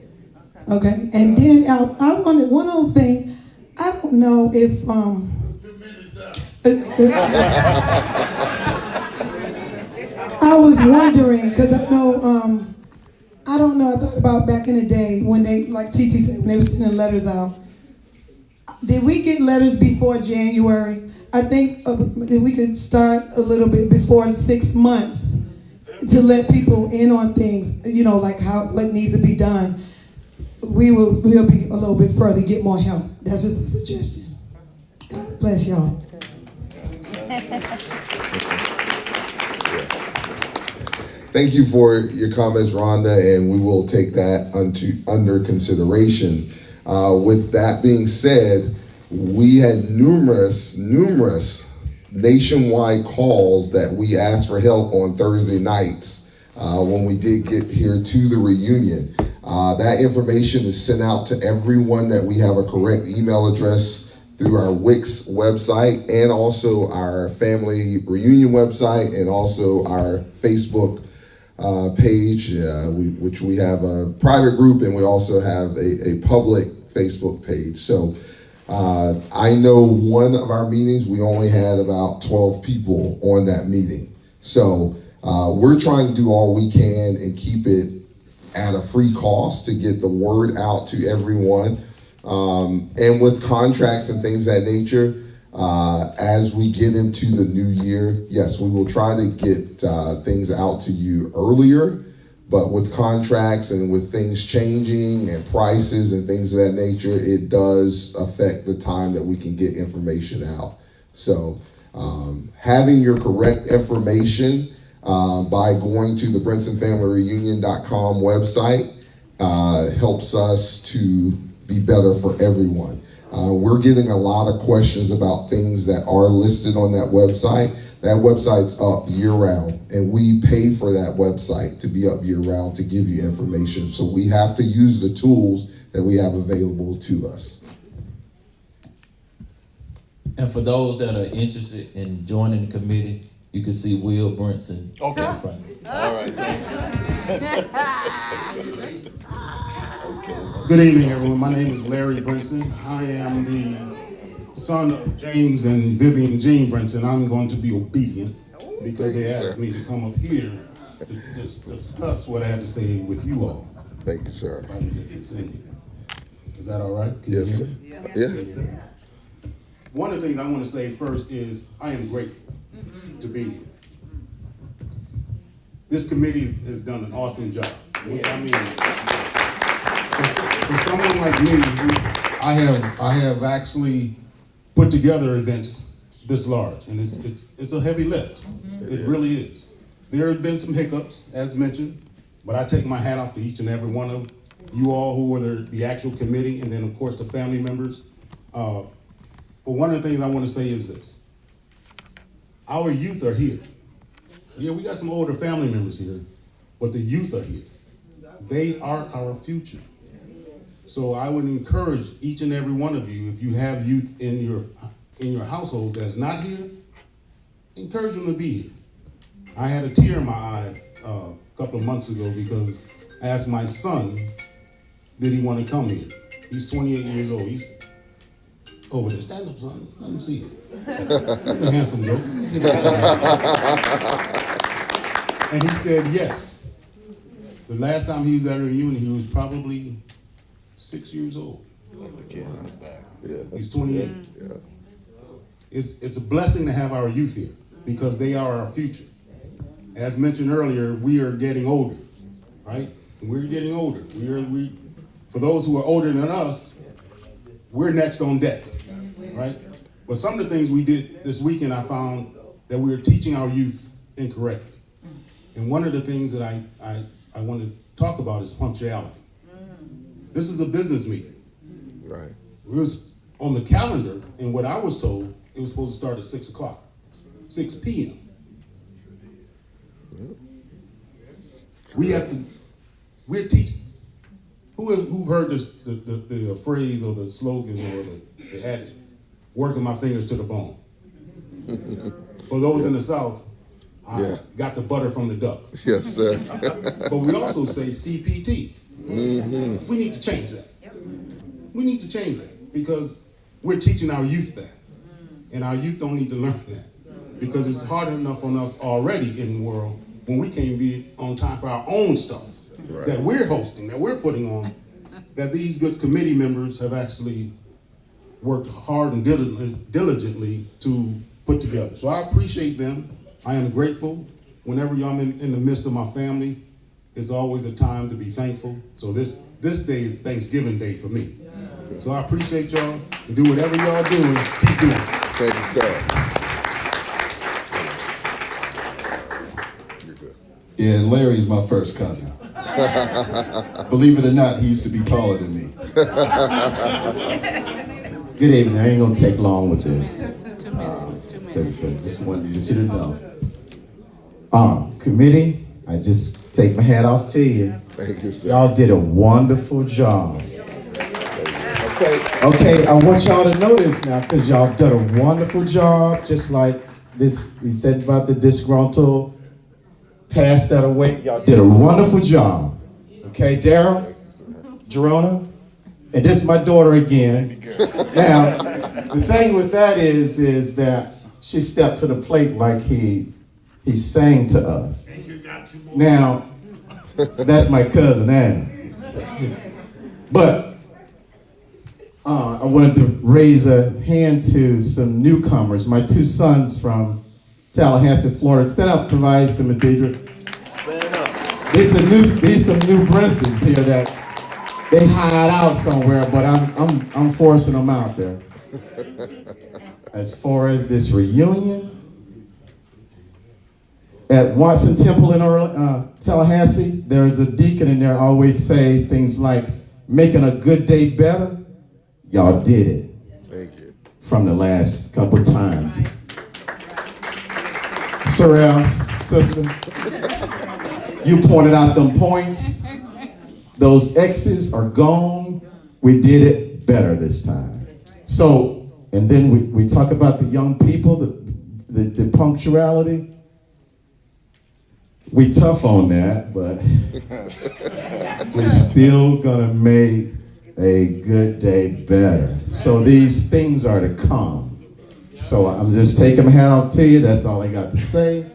Okay? And then I wanted one other thing. I don't know if I was wondering, because I know I don't know, I thought about back in the day when they, like TT said, when they were sending letters out. Did we get letters before January? I think that we could start a little bit before 6 months to let people in on things, like what needs to be done. We'll be a little bit further, get more help. That's just a suggestion. God bless y'all. Thank you for your comments, Rhonda, and we will take that under consideration. With that being said, we had numerous nationwide calls that we asked for help on Thursday nights when we did get here to the reunion. That information is sent out to everyone that we have a correct email address through our Wix website and also our family reunion website and also our Facebook page, which we have a private group and we also have a public Facebook page. So I know one of our meetings, we only had about 12 people on that meeting. So we're trying to do all we can and keep it at a free cost to get the word out to everyone. And with contracts and things of that nature, as we get into the new year, yes, we will try to get things out to you earlier, but with contracts and with things changing and prices and things of that nature, it does affect the time that we can get information out. So having your correct information by going to the BrinsonFamilyReunion.com website helps us to be better for everyone. We're getting a lot of questions about things that are listed on that website. That website's up year-round, and we pay for that website to be up year-round to give you information. So we have to use the tools that we have available to us. And for those that are interested in joining the committee, you can see Will Brinson in front. All right. Good evening, everyone. My name is Larry Brinson. I am the son of James and Vivian Jean Brinson. I'm going to be obedient because they asked me to come up here to discuss what I had to say with you all. Thank you, sir. If I can get this in here. Is that all right? Can Yes, you sir. hear me? Yeah. One of the things I want to say first is I am grateful to be here. This committee has done an awesome job. Which I mean, for someone like me, I have actually put together events this large, and it's a heavy lift. It really is. There have been some hiccups, as mentioned, but I take my hat off to each and every one of you all who are the actual committee, and then of course the family members. But one of the things I want to say is this: our youth are here. Yeah, we got some older family members here, but the youth are here. They are our future. So I would encourage each and every one of you, if you have youth in your household that's not here, encourage them to be here. I had a tear in my eye a couple of months ago because I asked my son, did he want to come here? He's 28 years old. He's over there. Stand up, son. Let me see it. He's a handsome Joe. And he said yes. The last time he was at a reunion, he was probably 6 years old. Yeah. He's 28. Yeah. It's a blessing to have our youth here because they are our future. As mentioned earlier, we are getting older, right? We're getting older. For those who are older than us, we're next on deck, right? But some of the things we did this weekend, I found that we were teaching our youth incorrectly. And one of the things that I want to talk about is punctuality. This is a business meeting. Right. It was on the calendar, and what I was told, it was supposed to start at 6 o'clock, 6 p.m. We're teaching. Who've heard this, the phrase or the slogan or the adage, working my fingers to the bone? For those in the South, I got the butter from the duck. Yes, sir. But we also say CPT. Mm-hmm. We need to change that. We need to change that because we're teaching our youth that. And our youth don't need to learn that because it's hard enough on us already in the world when we can't be on time for our own stuff that we're hosting, that we're putting on, that these good committee members have actually worked hard and diligently to put together. So I appreciate them. I am grateful. Whenever I'm in the midst of my family, it's always a time to be thankful. So this day is Thanksgiving Day for me. So I appreciate y'all. Do whatever y'all doing, keep doing it. Thank you, sir. You're good. Yeah, and Larry's my first cousin. Believe it or not, he used to be taller than me. Good evening. I ain't gonna take long with this. Because I just wanted you to know. Committee, I just take my hat off to you. Thank you, sir. Y'all did a wonderful job. Okay, I want y'all to know this now because y'all done a wonderful job, just like this, he said about the disgruntled, pass that away. Y'all did a wonderful job. Okay, Daryl, Jerona, and this is my daughter again. Now, the thing with that is that she stepped to the plate like he sang to us. Now, that's my cousin, Ann. But I wanted to raise a hand to some newcomers. My two sons from Tallahassee, Florida. Stand up, Tobias and Medidra. These some new Brinsons here that they hide out somewhere, but I'm forcing them out there. As far as this reunion at Watson Temple in Tallahassee, there's a deacon in there always say things like making a good day better. Y'all did it. Thank you. From the last couple times. Sorrel, sister, you pointed out them points. Those X's are gone. We did it better this time. So, and then we talk about the young people, the punctuality. We tough on that, but we're still gonna make a good day better. So these things are to come. So I'm just taking my hat off to you. That's all I got to say.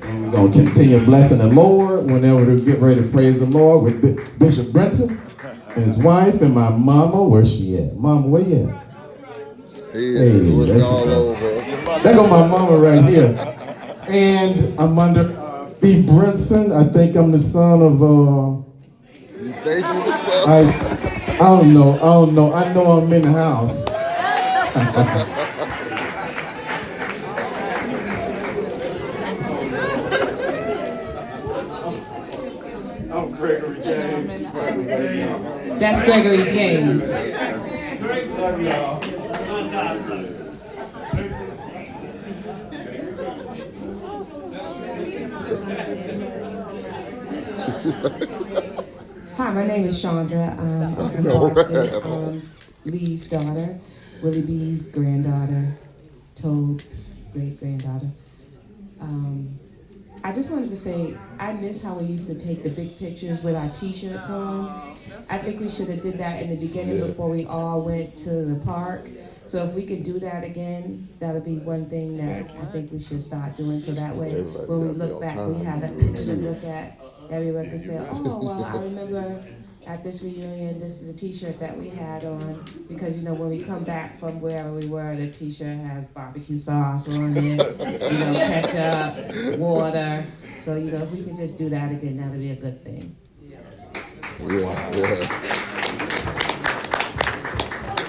And we're going to continue blessing the Lord whenever we get ready to praise the Lord with Bishop Brinson and his wife and my mama. Where's she at? Mama, where you at? Hey, that's all over. There go my mama right here. And I'm under B. Brinson. I think I'm the son of You think you the son? I don't know. I know I'm in the house. I'm Gregory James. That's Gregory James. Love y'all. Hi, my name is Chandra. I'm from Boston. Lee's daughter, Willie B's granddaughter, Toad's great-granddaughter. I just wanted to say, I miss how we used to take the big pictures with our t-shirts on. I think we should have did that in the beginning before we all went to the park. So if we could do that again, that'll be one thing that I think we should start doing. So that way, when we look back, we have that picture to look at. Everyone can say, oh, well, I remember at this reunion, this is a t-shirt that we had on. Because, you know, when we come back from wherever we were, the t-shirt has barbecue sauce on it, you know, ketchup, water. So, you know, if we could just do that again, that'd be a good thing.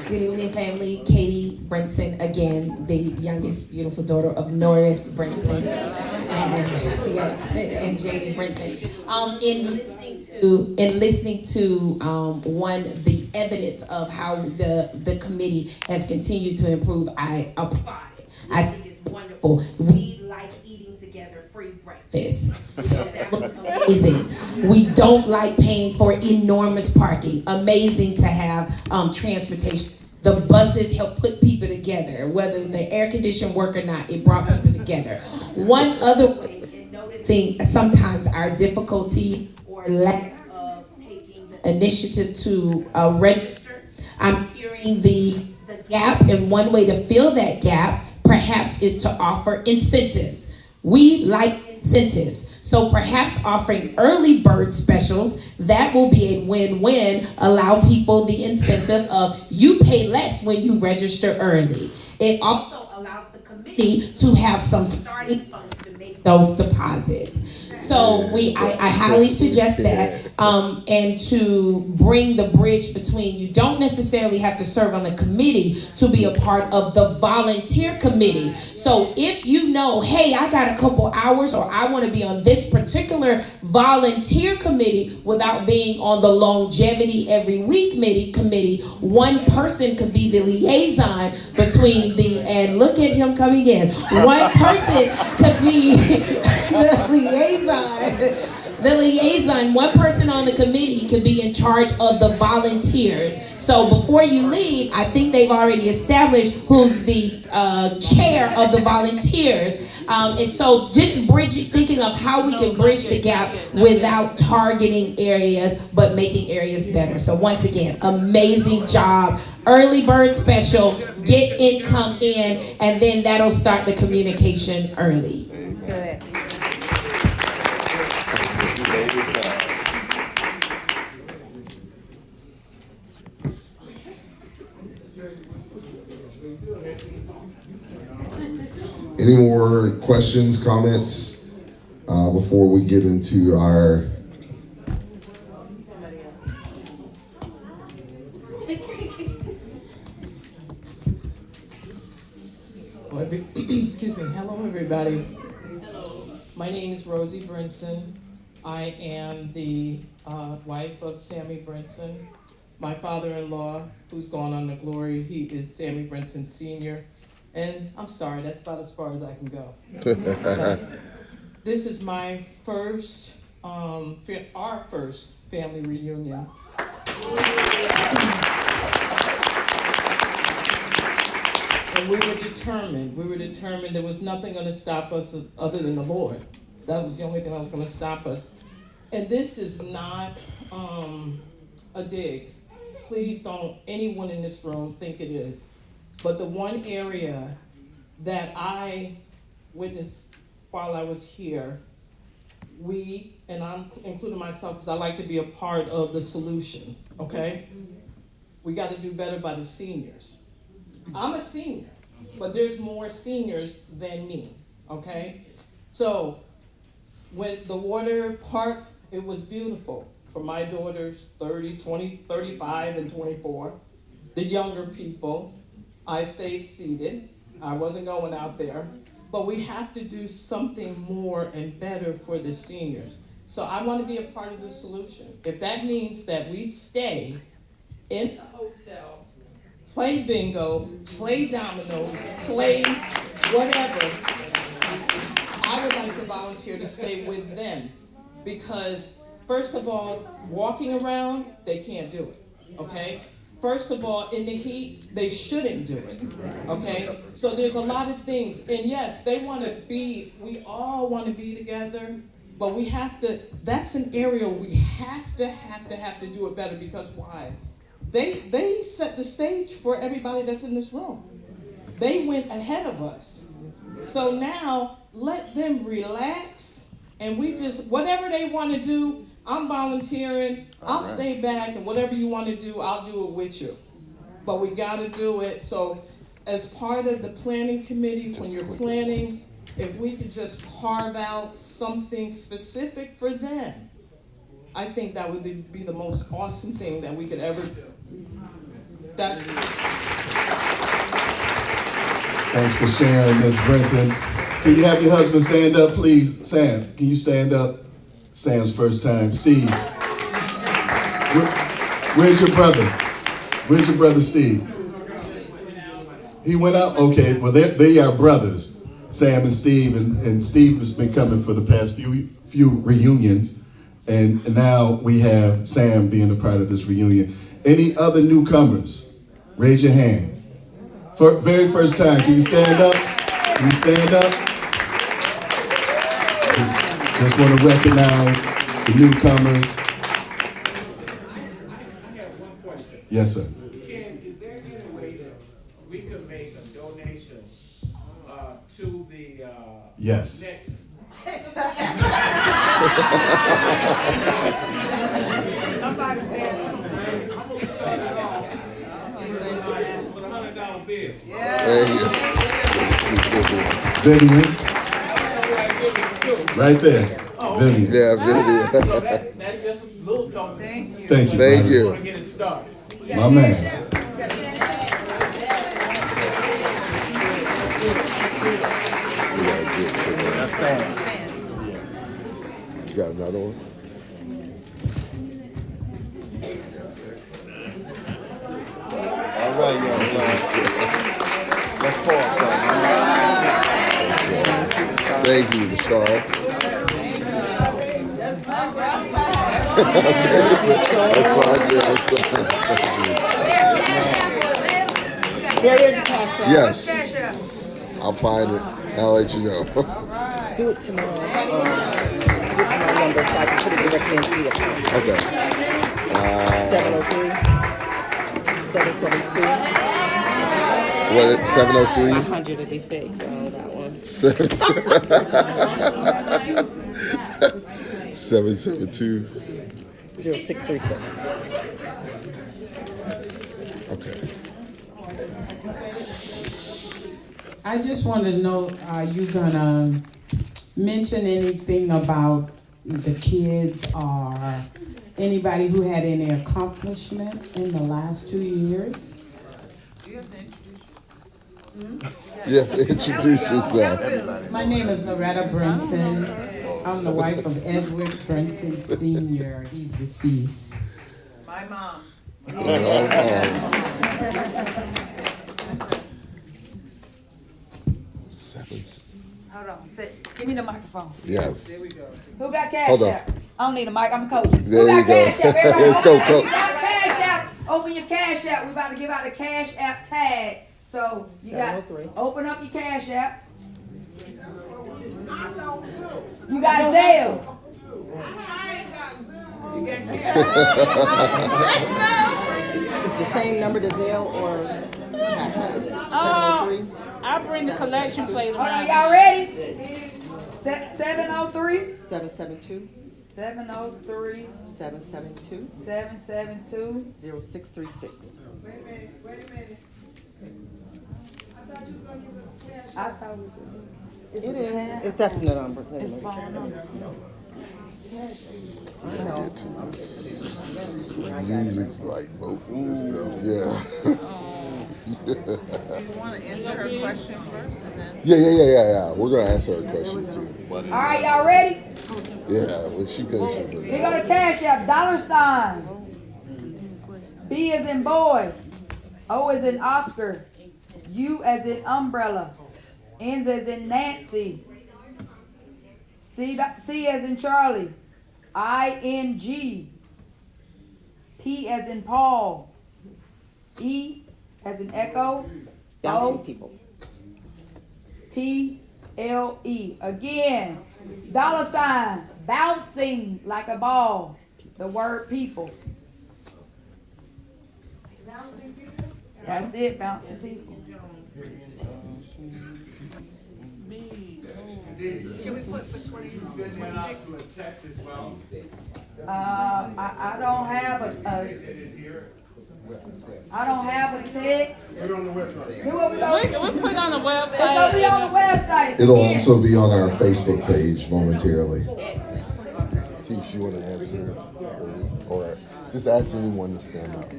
Good evening, family. Katie Brinson again, the youngest beautiful daughter of Norris Brinson and JD Brinson. In listening to the evidence of how the committee has continued to improve, I applaud it. I think it's wonderful. We like eating together, free breakfast. So that was amazing. We don't like paying for enormous parking. Amazing to have transportation. The buses help put people together, whether the air conditioned work or not, it brought people together. One other way in noticing sometimes our difficulty or lack of taking the initiative to register, I'm hearing the gap, and one way to fill that gap perhaps is to offer incentives. We like incentives. So perhaps offering early bird specials, that will be a win-win, allow people the incentive of you pay less when you register early. It also allows the committee to have some starting funds to make those deposits. So I highly suggest that, and to bring the bridge between, you don't necessarily have to serve on the committee to be a part of the volunteer committee. So if you know, hey, I got a couple hours, or I want to be on this particular volunteer committee without being on the longevity every week committee, one person could be the liaison between and look at him coming in. One person could be the liaison, one person on the committee could be in charge of the volunteers. So before you leave, I think they've already established who's the chair of the volunteers. And so just thinking of how we can bridge the gap without targeting areas, but making areas better. So once again, amazing job. Early bird special, get income in, and then that'll start the communication early. Good. Any more questions, comments before we get into our excuse me. Hello, everybody. My name is Rosie Brinson. I am the wife of Sammy Brinson. My father-in-law, who's gone on to glory, he is Sammy Brinson Sr. And I'm sorry, that's about as far as I can go. This is my first, our first family reunion. And we were determined. There was nothing going to stop us other than the Lord. That was the only thing that was going to stop us. And this is not a dig. Please don't anyone in this room think it is. But the one area that I witnessed while I was here, we, and I'm including myself because I like to be a part of the solution, okay? We got to do better by the seniors. I'm a senior, but there's more seniors than me, okay? So when the water park, it was beautiful for my daughters, 30, 20, 35, and 24. The younger people, I stayed seated. I wasn't going out there. But we have to do something more and better for the seniors. So I want to be a part of the solution. If that means that we stay in the hotel, play bingo, play dominoes, play whatever, I would like to volunteer to stay with them, because First of all, walking around, they can't do it, okay? First of all, in the heat, they shouldn't do it, okay? So there's a lot of things, and yes, we all want to be together, but we have to, that's an area we have to do it better, because why? They set the stage for everybody that's in this room. They went ahead of us. So now, let them relax, and we just, whatever they want to do, I'm volunteering, I'll stay back, and whatever you want to do, I'll do it with you. But we got to do it. So as part of the planning committee, when you're planning, if we could just carve out something specific for them, I think that would be the most awesome thing that we could ever do. Thanks for sharing, Ms. Brinson. Can you have your husband stand up, please? Sam, can you stand up? Sam's first time. Steve, where's your brother? Where's your brother, Steve? He went out? Okay, well, they are brothers, Sam and Steve, and Steve has been coming for the past few reunions, and now we have Sam being a part of this reunion. Any other newcomers? Raise your hand. For very first time, can you stand up? Can you stand up? Just want to recognize the newcomers. I have one question. Yes, sir. Is there any way that we could make a donation to the Yes. next? Somebody put a $100 bill. Vivian. Right there. Vivian. Yeah, Vivian. So that's just a little token. Thank you. Thank brother. you. Want to get it started. My man. That's Sam. You got another one? All right, y'all. Let's pause something. Thank you, Michelle. There is a cash out. Yes. What's cash out? I'll find it. I'll let you know. Do it tomorrow. Get my number so I can put it directly into the account. Okay. 703 772. What? 703. 100 to be fixed. So that one. 772. 0636. Okay. I just wanted to know, are you gonna mention anything about the kids or anybody who had any accomplishment in the last 2 years? Yeah, introduce yourself. My name is Loretta Brinson. I'm the wife of Edward Brinson Sr. He's deceased. My mom. Hold on, give me the microphone. Yes. There we go. Who got cash Hold on. out? I don't need a mic, I'm a coach. There Who got you go. cash out? Everybody Let's go, open coach. it. You got cash out. Open your cash out. We about to give out the cash app tag. So you got open up your cash app. You got Zelle. It's the same number to Zelle or cash app? 703? I bring the collection plate Hold on, around. y'all ready? 703 772 703 772 772 0636. Wait a minute. I thought it was. It is. That's the number. It's the phone number. Music's like vote for this stuff. Yeah. You want to answer her question first and then? Yeah. We're gonna answer her question too. All right, y'all ready? Yeah, when she finishes with Here go the cash app. $. B as in boy. O as in Oscar. U as in umbrella. N as in Nancy. C as in Charlie. ING. P as in Paul. E as in Echo. Bouncing O. people. PLE. Again, dollar sign, bouncing like a ball. The word people. That's it, bouncing people. Should we put for 26? I don't have I don't have a text. Put it on the website. Do what we gonna do. We put it on the website. It's gonna be on the website. It'll also be on our Facebook page momentarily. Teach, you want to answer? Or just ask anyone to stand up.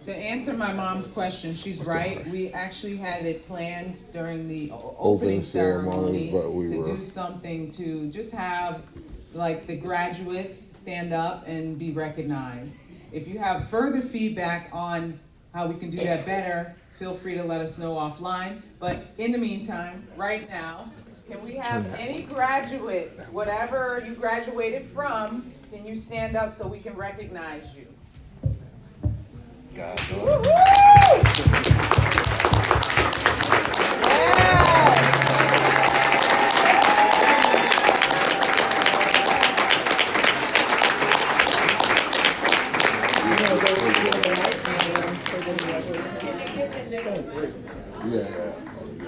To answer my mom's question, she's right. We actually had it planned during the opening Opening ceremony, ceremony but we to were- do something to just have like the graduates stand up and be recognized. If you have further feedback on how we can do that better, feel free to let us know offline. But in the meantime, right now, can we have any graduates, whatever you graduated from, can you stand up so we can recognize you?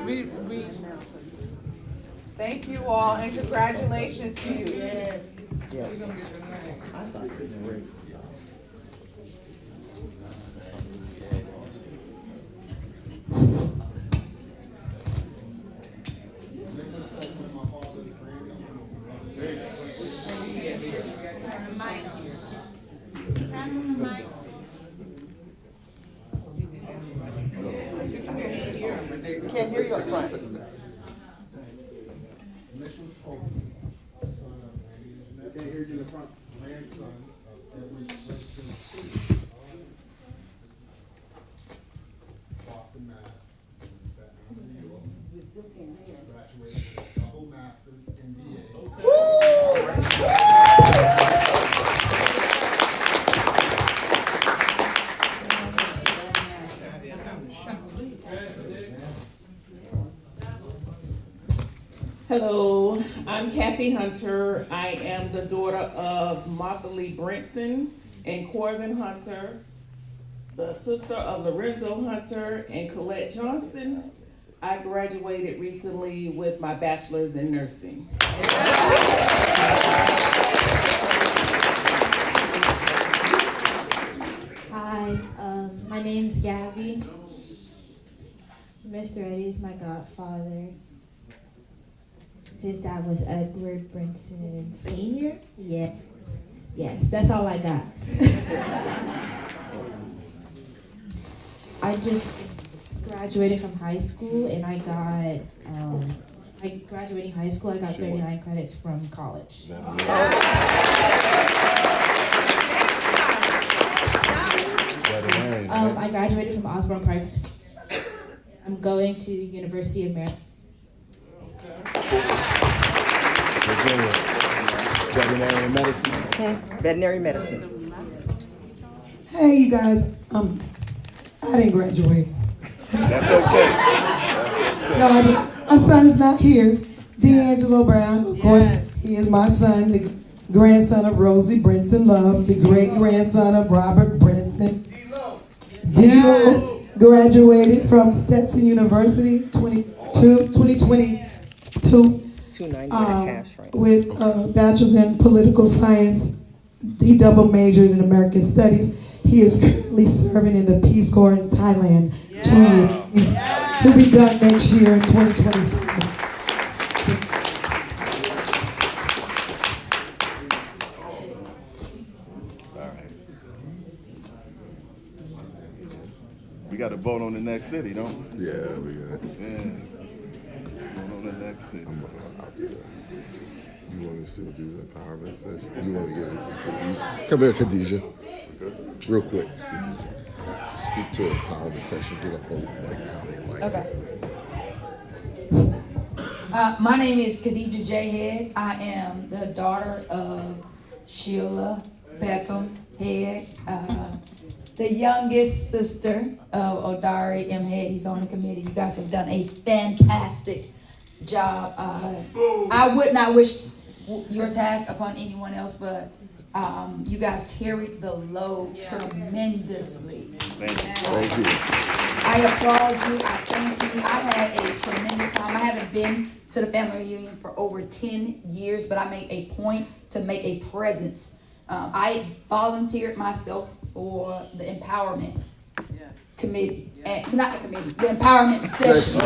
We thank you all and congratulations to you. Yes. Can't hear you up front. Hello, I'm Kathy Hunter. I am the daughter of Martha Lee Brinson and Corvin Hunter, the sister of Lorenzo Hunter and Colette Johnson. I graduated recently with my bachelor's in nursing. Hi, my name's Gabby. Mr. Eddie is my godfather. His dad was Edward Brinson Sr. Yes, yes, that's all I got. I just graduated from high school and I got, graduating high school, I got 39 credits from college. I graduated from Osborne Park. I'm going to University of Maryland. Veterinary medicine. Okay. Veterinary medicine. Hey, you guys. I didn't graduate. That's okay. That's okay. No, I didn't. My son's not here. D'Angelo Brown, of course, he is my son, the grandson of Rosie Brinson Love, the great-grandson of Robert Brinson. D.O. graduated from Stetson University 2022 with a bachelor's in political science. He double majored in American studies. He is currently serving in the Peace Corps in Thailand. 2 years. He'll be done next year in 2025. We got to vote on the next city, don't we? Yeah, we got. Yeah. Vote on the next city. I'll do that. You want me to still do the empowerment session? You want to give it to Khadijah? Come here, Khadijah. Real quick. Speak to an empowerment session. Get a vote like how they like it. Okay. My name is Khadija J. Head. I am the daughter of Sheila Beckham Head, the youngest sister of Odari M. Head. He's on the committee. You guys have done a fantastic job. I would not wish your task upon anyone else, but you guys carried the load tremendously. Thank you. I applaud you. I thank you. I've had a tremendous time. I haven't been to the family reunion for over 10 years, but I made a point to make a presence. I volunteered myself for the empowerment committee, and not the committee, the empowerment session.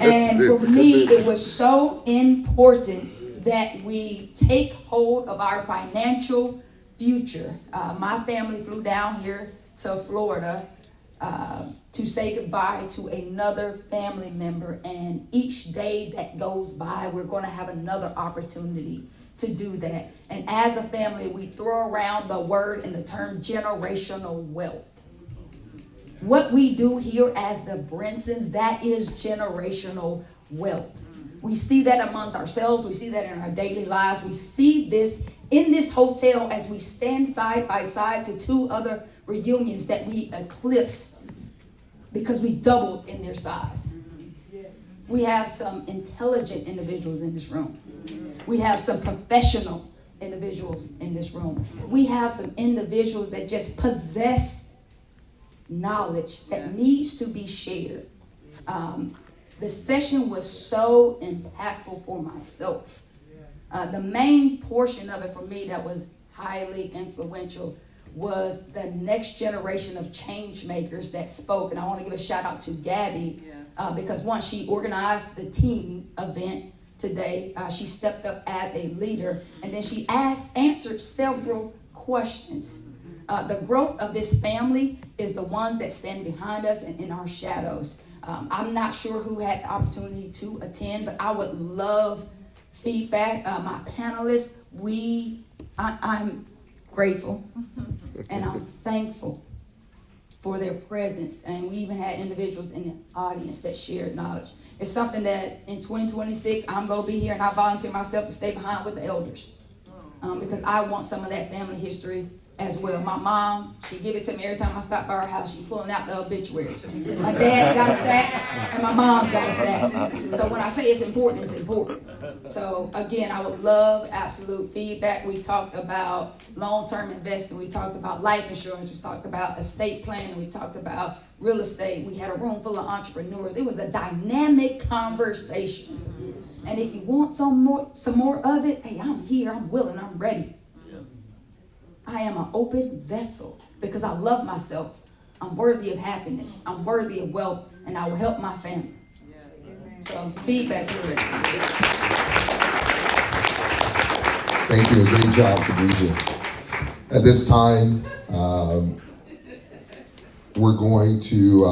And for me, it was so important that we take hold of our financial future. My family flew down here to Florida to say goodbye to another family member, and each day that goes by, we're going to have another opportunity to do that. And as a family, we throw around the word and the term generational wealth. What we do here as the Brinsons, that is generational wealth. We see that amongst ourselves. We see that in our daily lives. We see this in this hotel as we stand side by side to two other reunions that we eclipsed because we doubled in their size. We have some intelligent individuals in this room. We have some professional individuals in this room. We have some individuals that just possess knowledge that needs to be shared. The session was so impactful for myself. The main portion of it for me that was highly influential was the next generation of change makers that spoke. And I want to give a shout out to Gabby because one, she organized the team event today. She stepped up as a leader, and then she answered several questions. The growth of this family is the ones that stand behind us and in our shadows. I'm not sure who had the opportunity to attend, but I would love feedback. My panelists, I'm grateful and I'm thankful for their presence. And we even had individuals in the audience that shared knowledge. It's something that in 2026, I'm going to be here, and I volunteer myself to stay behind with the elders because I want some of that family history as well. My mom, she give it to me every time I stop by her house. She's pulling out the obituaries. My dad's got a sack, and my mom's got a sack. So when I say it's important, it's important. So again, I would love absolute feedback. We talked about long-term investing. We talked about life insurance. We talked about estate planning. We talked about real estate. We had a room full of entrepreneurs. It was a dynamic conversation. And if you want some more of it, hey, I'm here. I'm willing. I'm ready. I am an open vessel because I love myself. I'm worthy of happiness. I'm worthy of wealth, and I will help my family. So feedback, please. Thank you. Great job, Khadija. At this time, we're going to.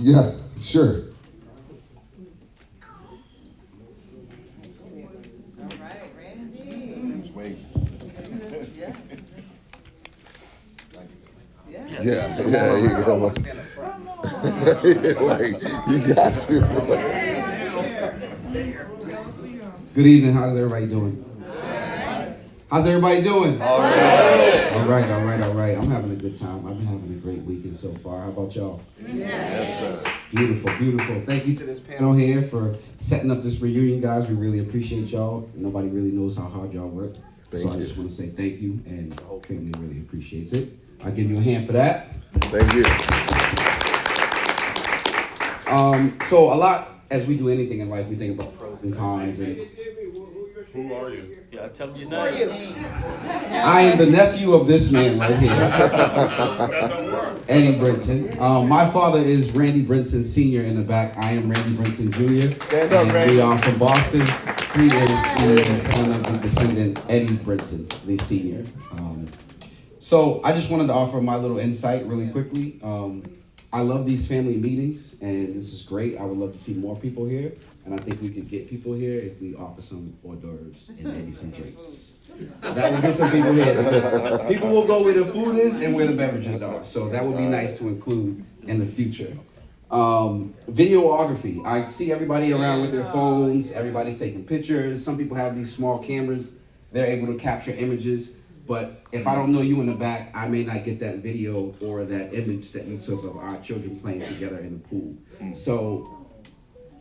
Yeah, sure. Yeah, you go. Like, you got to. Good evening. How's everybody doing? How's everybody doing? All right. I'm having a good time. I've been having a great weekend so far. How about y'all? Yes, sir. Beautiful. Thank you to this panel here for setting up this reunion, guys. We really appreciate y'all. Nobody really knows how hard y'all work. I just want to say thank you, and the whole family really appreciates it. I'll give you a hand for that. Thank you. So a lot, as we do anything in life, we think about pros and cons. And Who are you? Yeah, tell me your name. I am the nephew of this man right here, Eddie Brinson. My father is Randy Brinson Sr. in the back. I am Randy Brinson Jr. Stand up, Randy. We are from Boston. He is the son of the descendant Eddie Brinson, the senior. So I just wanted to offer my little insight really quickly. I love these family meetings, and this is great. I would love to see more people here, and I think we could get people here if we offer some hors d'oeuvres and maybe some drinks. That will get some people here because people will go where the food is and where the beverages are. So that would be nice to include in the future. Videography. I see everybody around with their phones. Everybody's taking pictures. Some people have these small cameras. They're able to capture images. But if I don't know you in the back, I may not get that video or that image that you took of our children playing together in the pool. So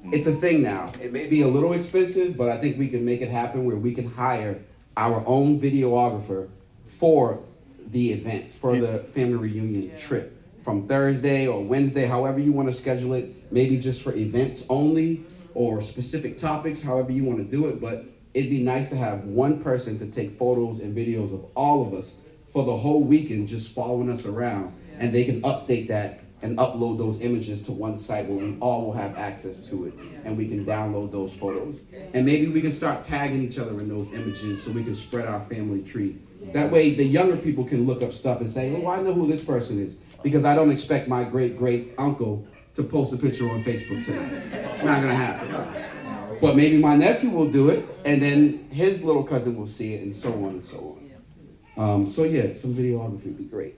it's a thing now. It may be a little expensive, but I think we can make it happen where we can hire our own videographer for the event, for the family reunion trip. From Thursday or Wednesday, however you want to schedule it, maybe just for events only or specific topics, however you want to do it. But it'd be nice to have one person to take photos and videos of all of us for the whole weekend, just following us around. And they can update that and upload those images to one site where we all will have access to it. And we can download those photos. And maybe we can start tagging each other in those images so we can spread our family tree. That way the younger people can look up stuff and say, oh, I know who this person is. Because I don't expect my great uncle to post a picture on Facebook today. It's not gonna happen. But maybe my nephew will do it, and then his little cousin will see it, and so on and so on. So yeah, some videography would be great.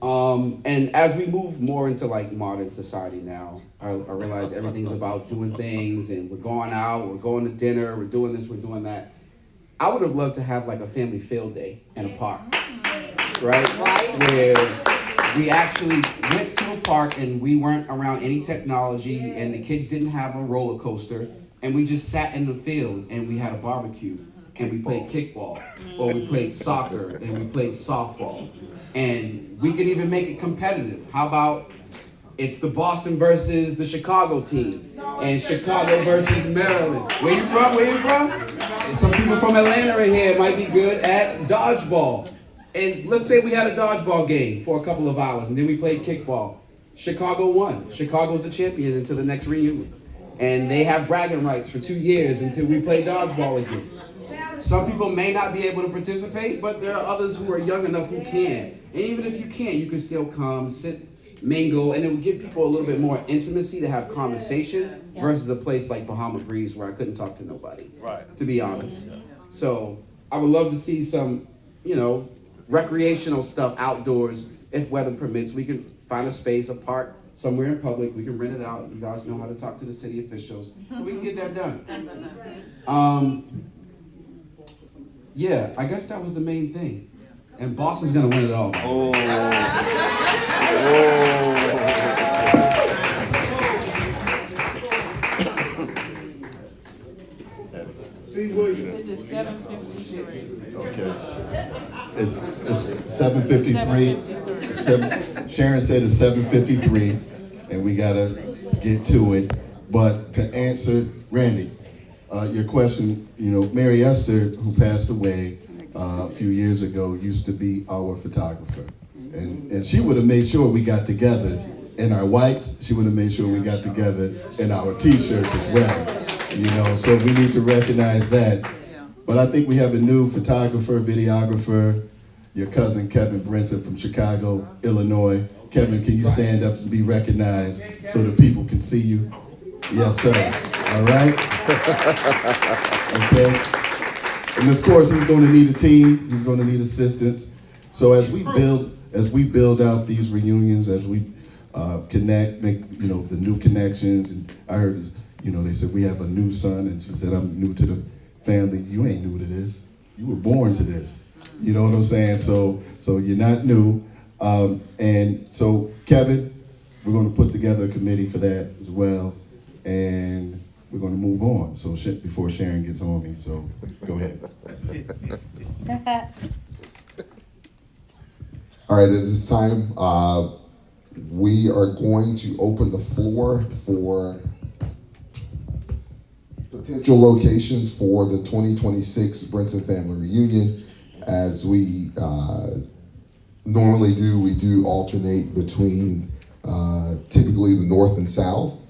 And as we move more into like modern society now, I realize everything's about doing things, and we're going out, we're going to dinner, we're doing this, we're doing that. I would have loved to have like a family field day in a park, right? Where we actually went to a park and we weren't around any technology and the kids didn't have a roller coaster and we just sat in the field and we had a barbecue and we played kickball or we played soccer and we played softball. And we could even make it competitive. How about it's the Boston versus the Chicago team and Chicago versus Maryland. Where you from? Where you from? And some people from Atlanta right here might be good at dodgeball. And let's say we had a dodgeball game for a couple of hours and then we played kickball. Chicago won. Chicago's the champion until the next reunion. And they have bragging rights for 2 years until we play dodgeball again. Some people may not be able to participate, but there are others who are young enough who can. And even if you can't, you can still come, sit, mingle, and it will give people a little bit more intimacy to have conversation versus a place like Bahama Breeze where I couldn't talk to nobody, to be honest. So I would love to see some, recreational stuff outdoors if weather permits. We can find a space, a park, somewhere in public. We can rent it out. You guys know how to talk to the city officials. We can get that done. Yeah, I guess that was the main thing. And Boston's gonna win it all. See, William. It is 7:53. Okay. It's 7:53. Sharon said it's 7:53, and we gotta get to it. But to answer Randy, your question, Mary Esther, who passed away a few years ago, used to be our photographer, and she would have made sure we got together in our whites. She would have made sure we got together in our T-shirts as well. So we need to recognize that. But I think we have a new photographer, videographer, your cousin Kevin Brinson from Chicago, Illinois. Kevin, can you stand up and be recognized so the people can see you? Yes, sir. All right? Okay. And of course, he's going to need a team. He's going to need assistance. So as we build out these reunions, as we connect, make the new connections. And I heard they said we have a new son, and she said I'm new to the family. You ain't new to this. You were born to this. You know what I'm saying? So you're not new. And so Kevin, we're going to put together a committee for that as well, and we're going to move on. So before Sharon gets on me, so go ahead. All right, at this time, we are going to open the floor for potential locations for the 2026 Brinson Family Reunion. As we normally do, we do alternate between typically the north and south.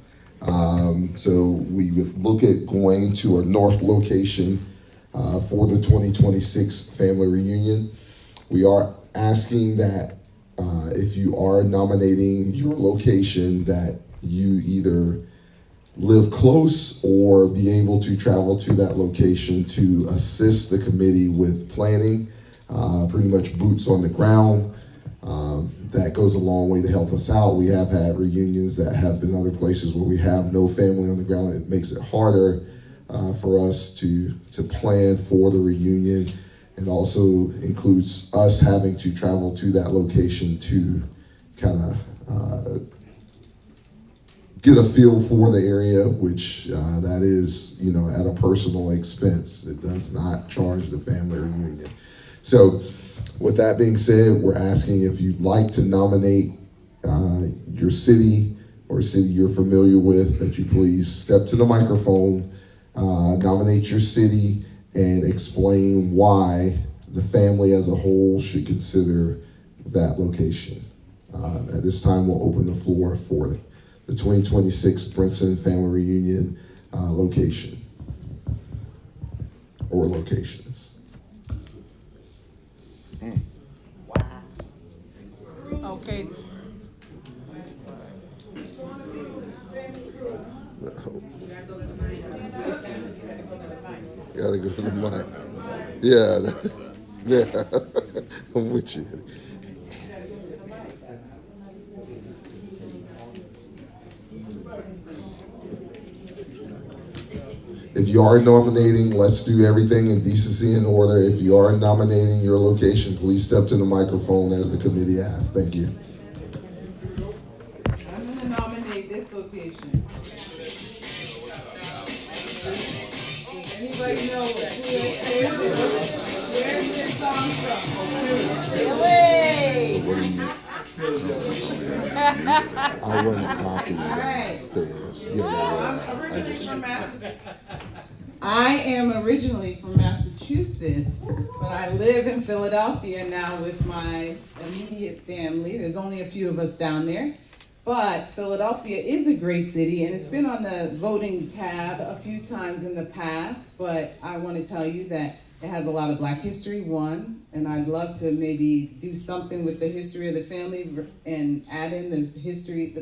So we would look at going to a north location for the 2026 family reunion. We are asking that if you are nominating your location, that you either live close or be able to travel to that location to assist the committee with planning, pretty much boots on the ground. That goes a long way to help us out. We have had reunions that have been other places where we have no family on the ground. It makes it harder for us to plan for the reunion, and also includes us having to travel to that location to kind of get a feel for the area, which that is, at a personal expense. It does not charge the family reunion. So with that being said, we're asking if you'd like to nominate your city or a city you're familiar with, that you please step to the microphone, nominate your city, and explain why the family as a whole should consider that location. At this time, we'll open the floor for the 2026 Brinson Family Reunion location or locations. Okay. Gotta go to the mic. Yeah, yeah, I'm with you. If you are nominating, let's do everything in decency and order. If you are nominating your location, please step to the microphone as the committee asks. Thank you. I'm going to nominate this location. Anybody know where's this song from? I wasn't copying All right. stairs. I am originally from Massachusetts, but I live in Philadelphia now with my immediate family. There's only a few of us down there, but Philadelphia is a great city, and it's been on the voting tab a few times in the past, but I want to tell you that it has a lot of Black history, one, and I'd love to maybe do something with the history of the family and add in the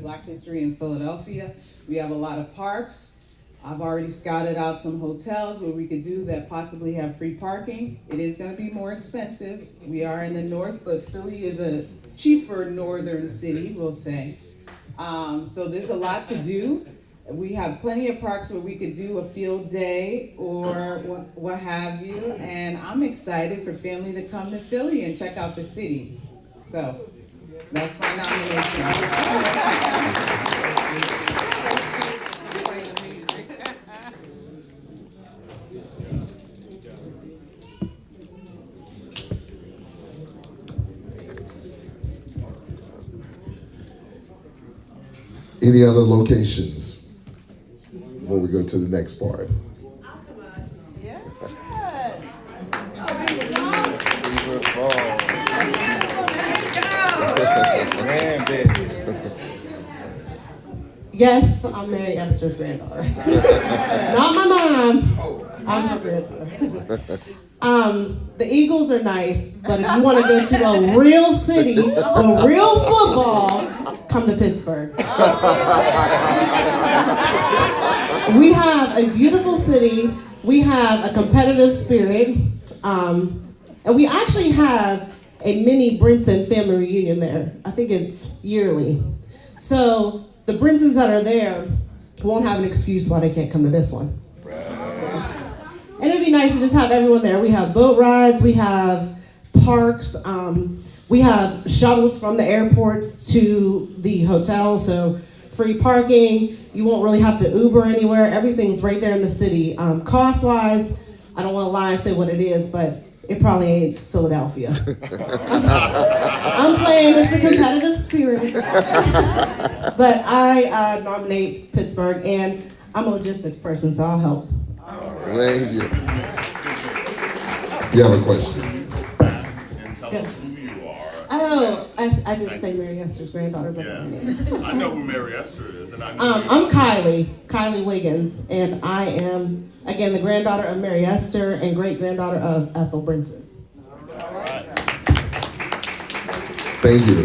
Black history in Philadelphia. We have a lot of parks. I've already scouted out some hotels where we could do that, possibly have free parking. It is going to be more expensive. We are in the north, but Philly is a cheaper northern city, we'll say. So there's a lot to do. We have plenty of parks where we could do a field day or what have you. And I'm excited for family to come to Philly and check out the city. So that's my nomination. Any other locations before we go to the next part? Yes, I'm Mary Esther's granddaughter. Not my mom. I'm her granddaughter. The Eagles are nice, but if you want to go to a real city with real football, come to Pittsburgh. We have a beautiful city. We have a competitive spirit. And we actually have a mini Brinson family reunion there. I think it's yearly. So the Brinsons that are there won't have an excuse why they can't come to this one. And it'd be nice to just have everyone there. We have boat rides, we have parks, we have shuttles from the airports to the hotel, so free parking. You won't really have to Uber anywhere. Everything's right there in the city. Cost-wise, I don't want to lie and say what it is, but it probably ain't Philadelphia. I'm playing, it's the competitive spirit. But I nominate Pittsburgh, and I'm a logistics person, so I'll help. Thank you. You have a question? And tell us who you are. Oh, I didn't say Mary Esther's granddaughter, but Yeah. my name. I know who Mary Esther is, and I know. I'm Kylie Wiggins, and I am, again, the granddaughter of Mary Esther and great-granddaughter of Ethel Brinson. Thank you.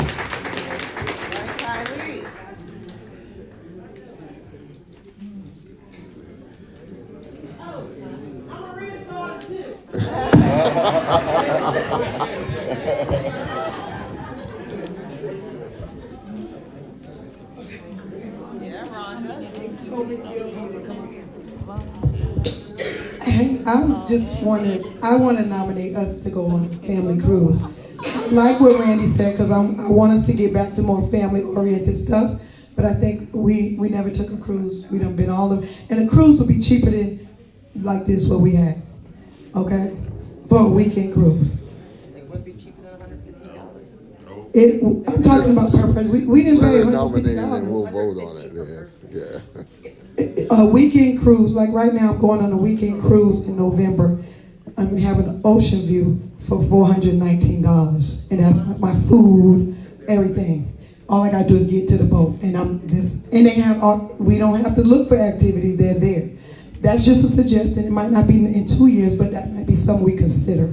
I was just wondering, I want to nominate us to go on a family cruise. I like what Randy said, because I want us to get back to more family-oriented stuff, but I think we never took a cruise. We done been all of, and a cruise would be cheaper than like this what we had, okay? For a weekend cruise. It would be cheaper than $150. I'm talking about per person. We didn't pay Nominate and we'll $150. vote on it. Yeah. A weekend cruise, like right now I'm going on a weekend cruise in November. I'm having an ocean view for $419. And that's my food, everything. All I gotta do is get to the boat. And we don't have to look for activities, they're there. That's just a suggestion. It might not be in 2 years, but that might be something we consider.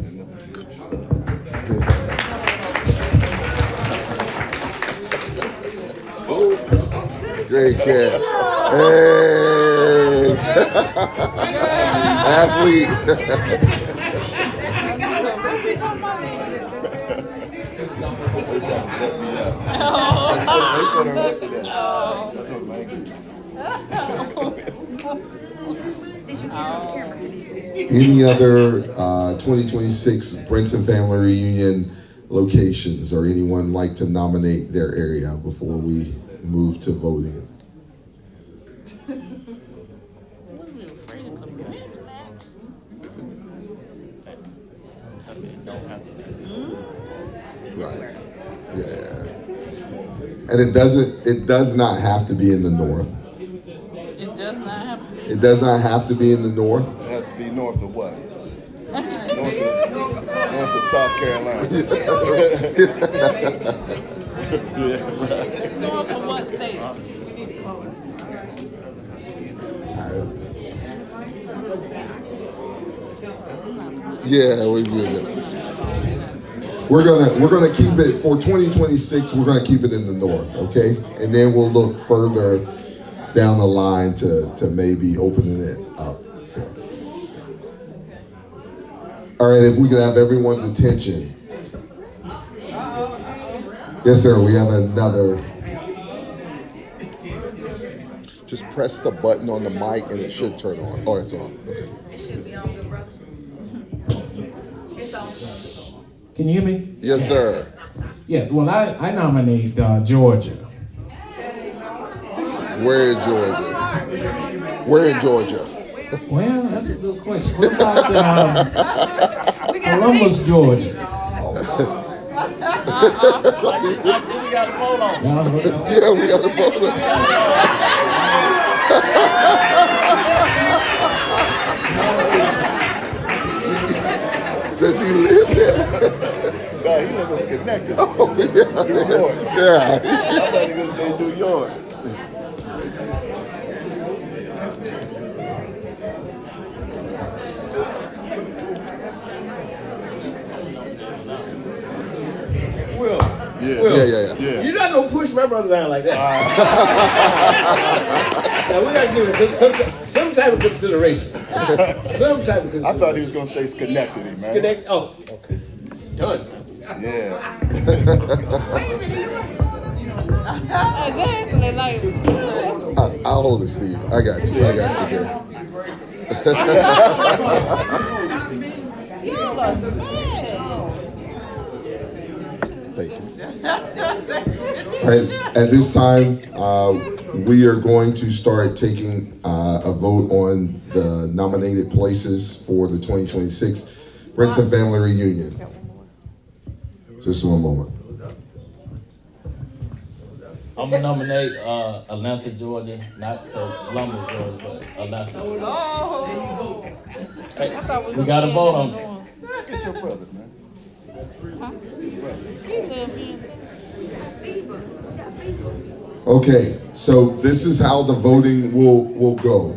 Great cat. Hey. Athlete. Any other 2026 Brinson Family Reunion locations, or anyone like to nominate their area before we move to voting? Right. Yeah. And it does not have to be in the north. It does not have to be. It does not have to be in the north. It has to be north of what? North of South Carolina. North of what state? Yeah, we did that. We're gonna keep it for 2026. We're gonna keep it in the north, okay? And then we'll look further down the line to maybe opening it up. So. All right, if we can have everyone's attention. Yes, sir. We have another. Just press the button on the mic and it should turn on. Oh, it's on. Okay. It should be on, good brother. It's on. Can you hear me? Yes, sir. Yeah, well, I nominate Georgia. Where in Georgia? Where in Georgia? Well, that's a good question. What about Columbus, Georgia? We got a vote on. No. Yeah, we got a vote on. Does he live there? No, he lives connected. Oh, yeah. New York. Yeah. I thought he was going to say New York. Will. Yeah. Will. Yeah. You're not gonna push my brother down like that. Now we gotta give it some type of consideration. Some type of consideration. I thought he was gonna say Schenectady, man. Schenectady. Oh, okay. Done. Yeah. Exactly, like. I'll hold it, Steve. I got you. Y'all are sad. Thank you. All right, at this time, we are going to start taking a vote on the nominated places for the 2026 Brinson Family Reunion. Just one moment. I'm gonna nominate Atlanta, Georgia, not because Columbus, Georgia, but Atlanta. Oh. Hey, we got to vote on it. Look at your brother, man. Okay, so this is how the voting will go.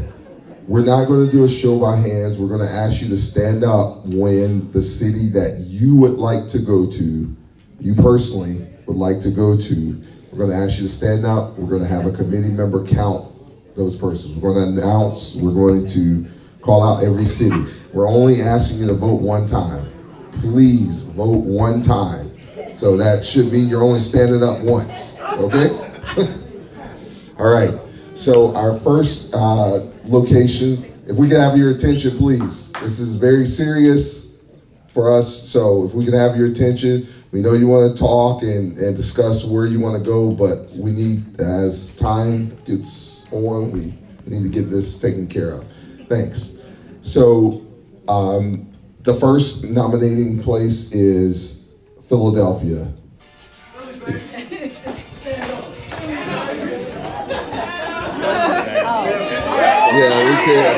We're not going to do a show by hands. We're going to ask you to stand up when the city that you would like to go to, you personally would like to go to, we're going to ask you to stand up. We're going to have a committee member count those persons. We're going to announce, we're going to call out every city. We're only asking you to vote one time. Please vote one time. So that should mean you're only standing up once, okay? All right, So our first location, if we can have your attention, please. This is very serious for us, so if we can have your attention. We know you want to talk and discuss where you want to go, but we need, as time gets on, we need to get this taken care of. Thanks. So the first nominating place is Philadelphia. Yeah, we can.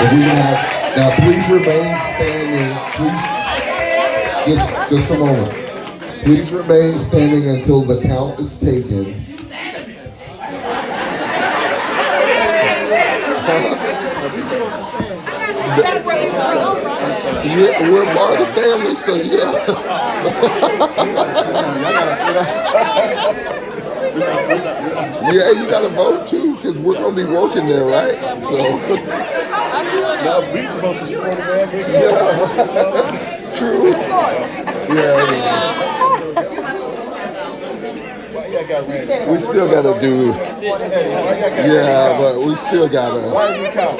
If we can have, now please remain standing. Please, just a moment. Please remain standing until the count is taken. Yeah, we're part of the family, so yeah. Yeah, you gotta vote too, because we're gonna be working there, right? So Now we supposed to support the man. yeah, true. Yeah. We still gotta do. Yeah, but we still gotta. Why does it count?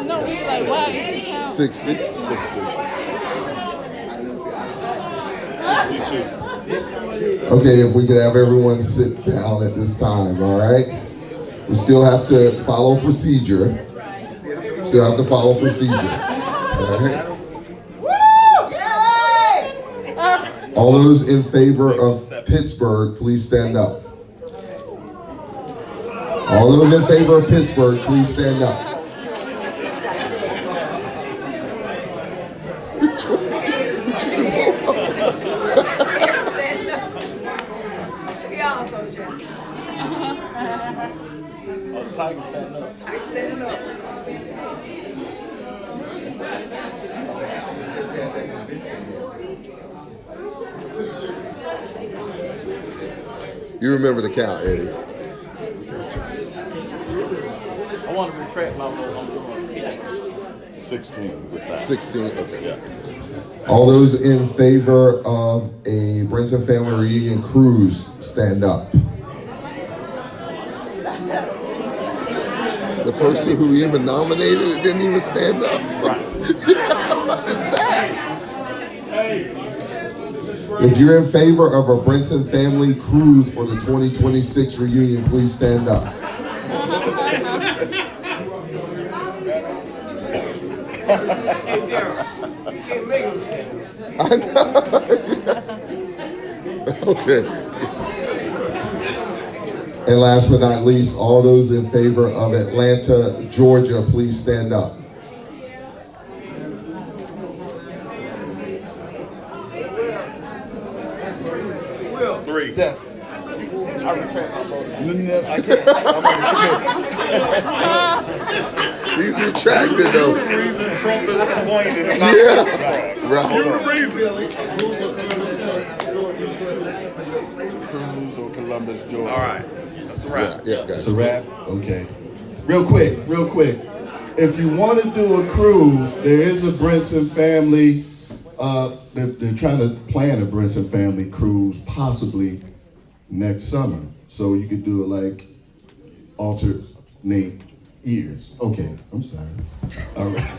No, we like, why? 60. 62. Okay, if we could have everyone sit down at this time, all right? We still have to follow procedure. Still have to follow procedure. All right? All those in favor of Pittsburgh, please stand up. All those in favor of Pittsburgh, please stand up. Tiger standing up. Tiger standing up. You remember the count, Eddie. I want to retract my vote. 16 with that. 16, okay. Yeah. All those in favor of a Brinson family reunion cruise, stand up. The person who even nominated it didn't even stand up. If you're in favor of a Brinson family cruise for the 2026 reunion, please stand up. I know. Okay. And last but not least, all those in favor of Atlanta, Georgia, please stand up. Three. Yes. I retract my vote. No, I can't. He's retracted though. The reason Trump is complaining about Right. You're the reason. Cruz or Columbus, Georgia. All right. That's a wrap. Yeah, It's a wrap? Okay. Real quick. If you want to do a cruise, there is a Brinson family, they're trying to plan a Brinson family cruise possibly next summer. So you could do it like alternate years. Okay, I'm sorry. All right.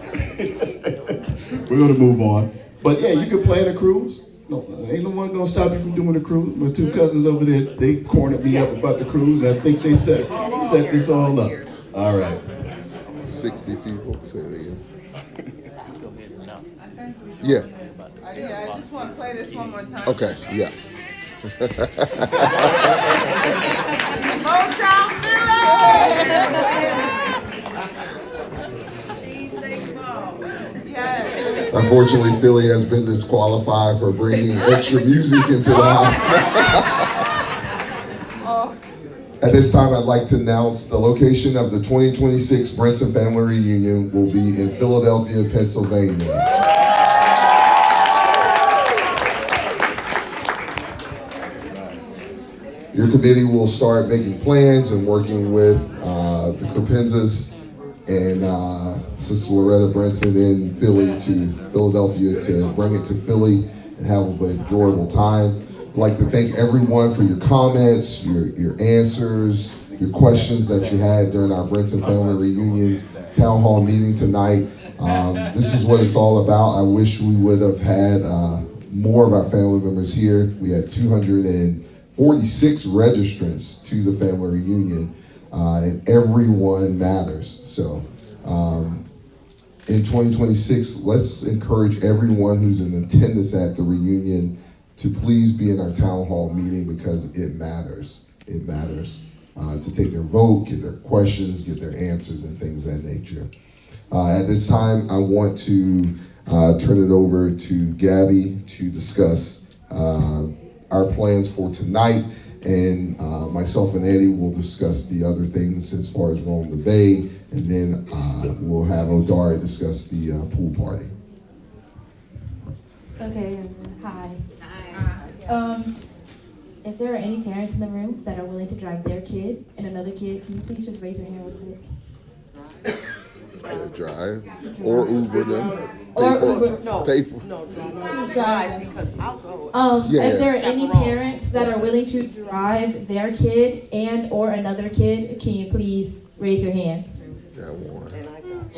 We're going to move on. But yeah, you can plan a cruise. No, ain't no one gonna stop you from doing a cruise. My two cousins over there, they cornered me up about the cruise, and I think they set this all up. All right. 60 people. Say it again. Yeah. Yeah, I just want to play this one more time. Okay. Yeah. Motown Philly! Yes. Unfortunately, Philly has been disqualified for bringing extra music into the house. At this time, I'd like to announce the location of the 2026 Brinson Family Reunion will be in Philadelphia, Pennsylvania. Your committee will start making plans and working with the Crepenzas and Sister Loretta Brinson in Philly to Philadelphia to bring it to Philly and have an enjoyable time. I'd like to thank everyone for your comments, your answers, your questions that you had during our Brinson Family Reunion Town Hall meeting tonight. This is what it's all about. I wish we would have had more of our family members here. We had 246 registrants to the family reunion, and everyone matters. So in 2026, let's encourage everyone who's in attendance at the reunion to please be in our town hall meeting, because it matters. It matters to take their vote, get their questions, get their answers, and things of that nature. At this time, I want to turn it over to Gabby to discuss our plans for tonight, and myself and Eddie will discuss the other things as far as Roam the Bay, and then we'll have Odari discuss the pool party. Okay, hi. If there are any parents in the room that are willing to drive their kid and another kid, can you please just raise your hand real quick? Drive or Uber them. Pay for. Drive. Because I'll go. If there are any parents that are willing to drive their kid and or another kid, can you please raise your hand? Yeah,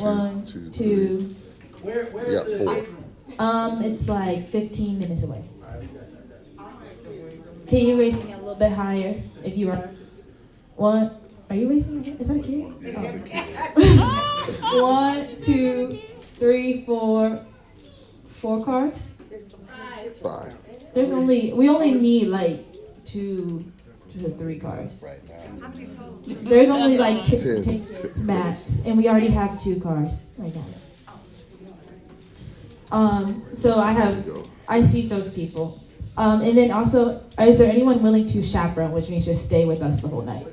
One, two. Where yeah, 4. It's like 15 minutes away. Can you raise your hand a little bit higher if you are? One. Are you raising your hand? Is that a kid? Oh. 1, 2, 3, 4. 4 cars? 5. We only need like 2 to 3 cars. There's only like 10 max, and we already have 2 cars right now. So I see those people. And then also, is there anyone willing to chaperone, which means just stay with us the whole night?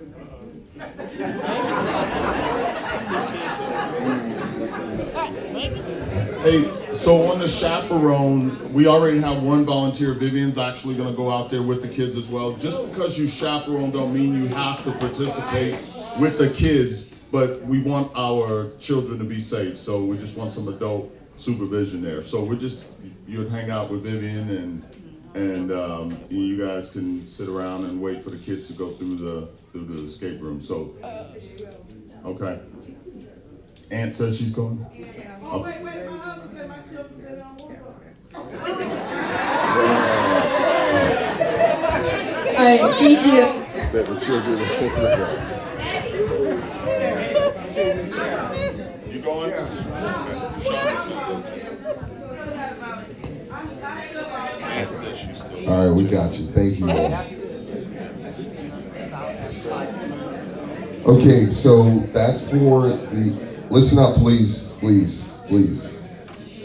Hey, so on the chaperone, we already have one volunteer. Vivian's actually going to go out there with the kids as well. Just because you chaperone don't mean you have to participate with the kids, but we want our children to be safe. So we just want some adult supervision there. So you'd hang out with Vivian, and you guys can sit around and wait for the kids to go through the escape room. So, okay. Aunt says she's going. Oh, wait, my husband said my children said I won't go. All right, thank you. That the children are You going? Aunt says she's still. all right, we got you. Thank you all. Okay, so that's for the. Listen up, please.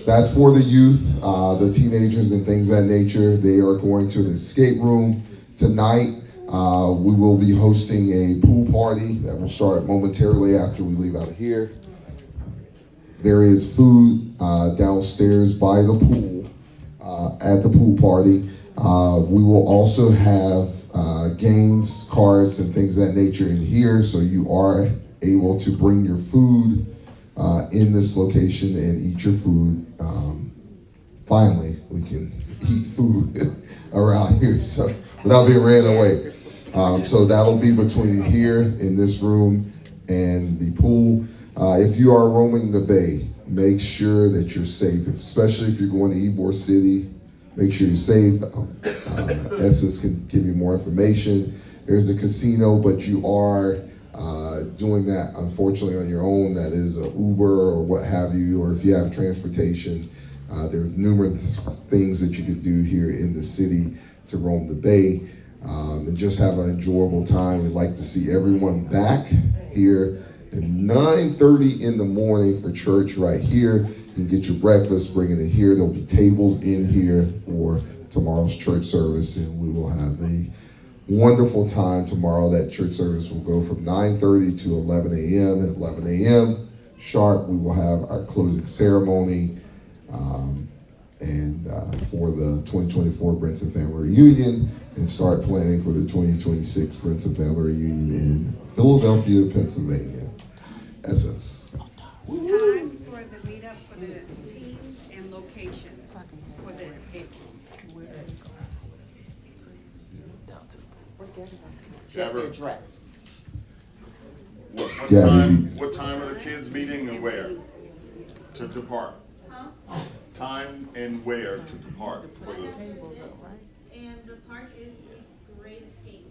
That's for the youth, the teenagers and things of that nature. They are going to the escape room tonight. We will be hosting a pool party that will start momentarily after we leave out of here. There is food downstairs by the pool at the pool party. We will also have games, cards, and things of that nature in here, so you are able to bring your food in this location and eat your food. Finally, we can eat food around here, so without being ran away. So that'll be between here in this room and the pool. If you are roaming the bay, make sure that you're safe, especially if you're going to Ybor City. Make sure you're safe. Essence can give you more information. There's a casino, but you are doing that, unfortunately, on your own. That is a Uber or what have you, or if you have transportation. There's numerous things that you could do here in the city to roam the bay and just have an enjoyable time. We'd like to see everyone back here at 9:30 in the morning for church right here. You can get your breakfast, bring it in here. There'll be tables in here for tomorrow's church service, and we will have a wonderful time tomorrow. That church service will go from 9:30 to 11 a.m. At 11 a.m. sharp, we will have our closing ceremony and for the 2024 Brinson Family Reunion, and start planning for the 2026 Brinson Family Reunion in Philadelphia, Pennsylvania. Essence. Time for the meetup for the teams and location for the escape room. Just the address. What time are the kids meeting and where? To depart? Time and where to depart for the... And the park is the Great Escape.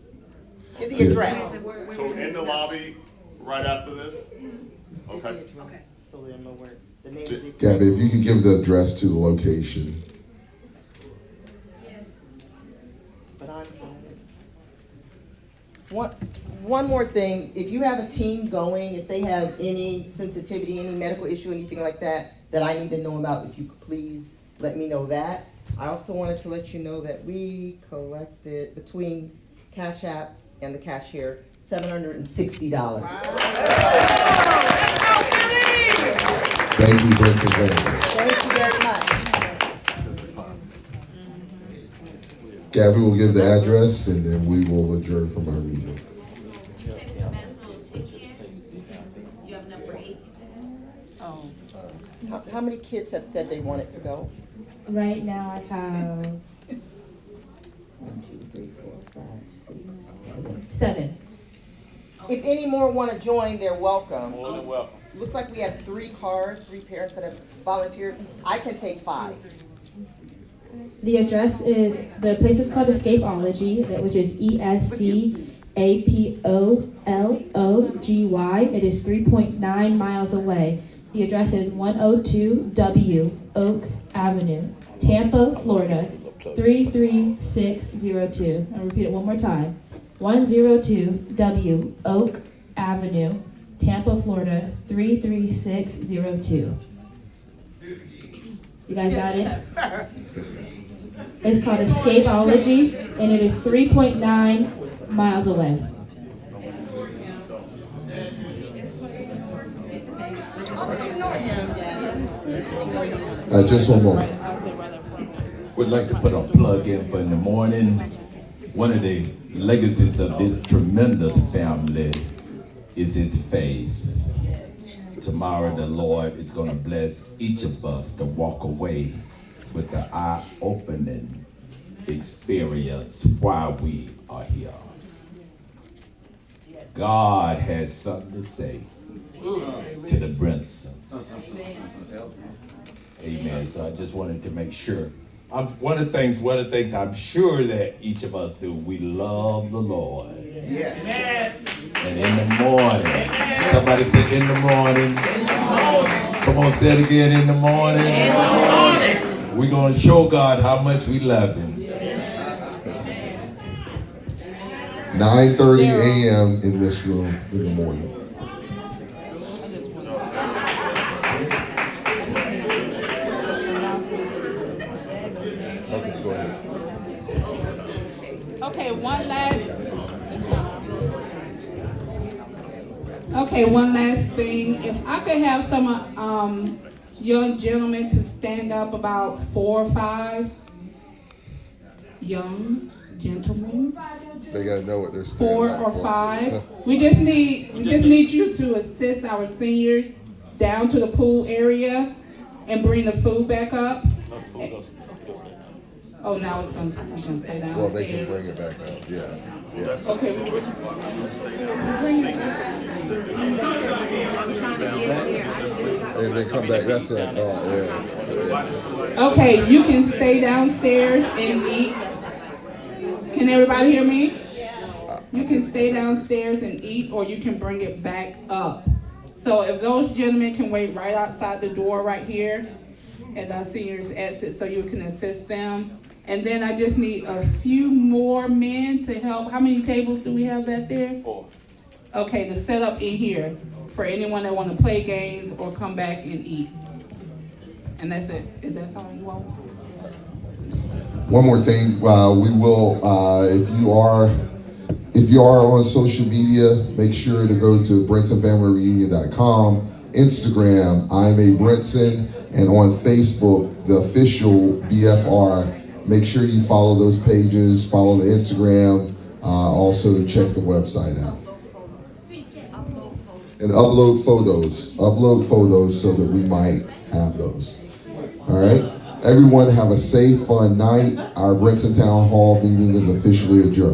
Give the address. So in the lobby, right after this? Okay. Okay. So they'll know where the name of the. Gabby, if you can give the address to the location. Yes. But I'm. One more thing, if you have a team going, if they have any sensitivity, any medical issue, anything like that, that I need to know about, if you could please let me know that. I also wanted to let you know that we collected, between Cash App and the cashier, $760. Thank you, Brinson family. Thank you very much. Gabby will give the address and then we will adjourn from our meeting. You said it's a maximum of 10 kids? You have enough for 8, you said? Oh. How many kids have said they wanted to go? Right now I have 1, 2, 3, 4, 5, 6, 7. 7. If any more want to join, they're welcome. More than welcome. Looks like we have 3 cars, 3 parents that have volunteered. I can take 5. The address is, the place is called Escapeology, which is ESCAPOLOGY. It is 3.9 miles away. The address is 102 W Oak Avenue, Tampa, Florida, 33602. I'll repeat it one more time. 102 W Oak Avenue, Tampa, Florida, 33602. You guys got it? It's called Escapeology, and it is 3.9 miles away. Just one moment. Would like to put a plug in for in the morning. One of the legacies of this tremendous family is his faith. Tomorrow the Lord is going to bless each of us to walk away with the eye-opening experience why we are here. God has something to say to the Brinsons. Amen. So I just wanted to make sure. One of the things I'm sure that each of us do, we love the Lord. Yes. And in the morning, somebody say in the morning. Come on, say it again, in the morning. We're going to show God how much we love him. 9:30 a.m. in this room in the morning. Okay, go ahead. Okay, one last thing. If I could have some young gentlemen to stand up, about 4 or 5 young gentlemen. They gotta know what they're saying. 4 or 5. We just need you to assist our seniors down to the pool area and bring the food back up. Oh, now it's gonna stay down. Well, they can bring it back up. Yeah. Okay. And they come back. That's it. Okay, you can stay downstairs and eat. Can everybody hear me? You can stay downstairs and eat, or you can bring it back up. So if those gentlemen can wait right outside the door right here as our seniors exit, so you can assist them. And then I just need a few more men to help. How many tables do we have back there? 4. Okay, to set up in here for anyone that want to play games or come back and eat. And that's it. Is that all you want? One more thing, we will, if you are on social media, make sure to go to BrinsonFamilyReunion.com, Instagram, I'm a Brinson, and on Facebook, the official BFR. Make sure you follow those pages, follow the Instagram, also check the website out. And upload photos so that we might have those. All right? Everyone have a safe, fun night. Our Brinson Town Hall meeting is officially adjourned.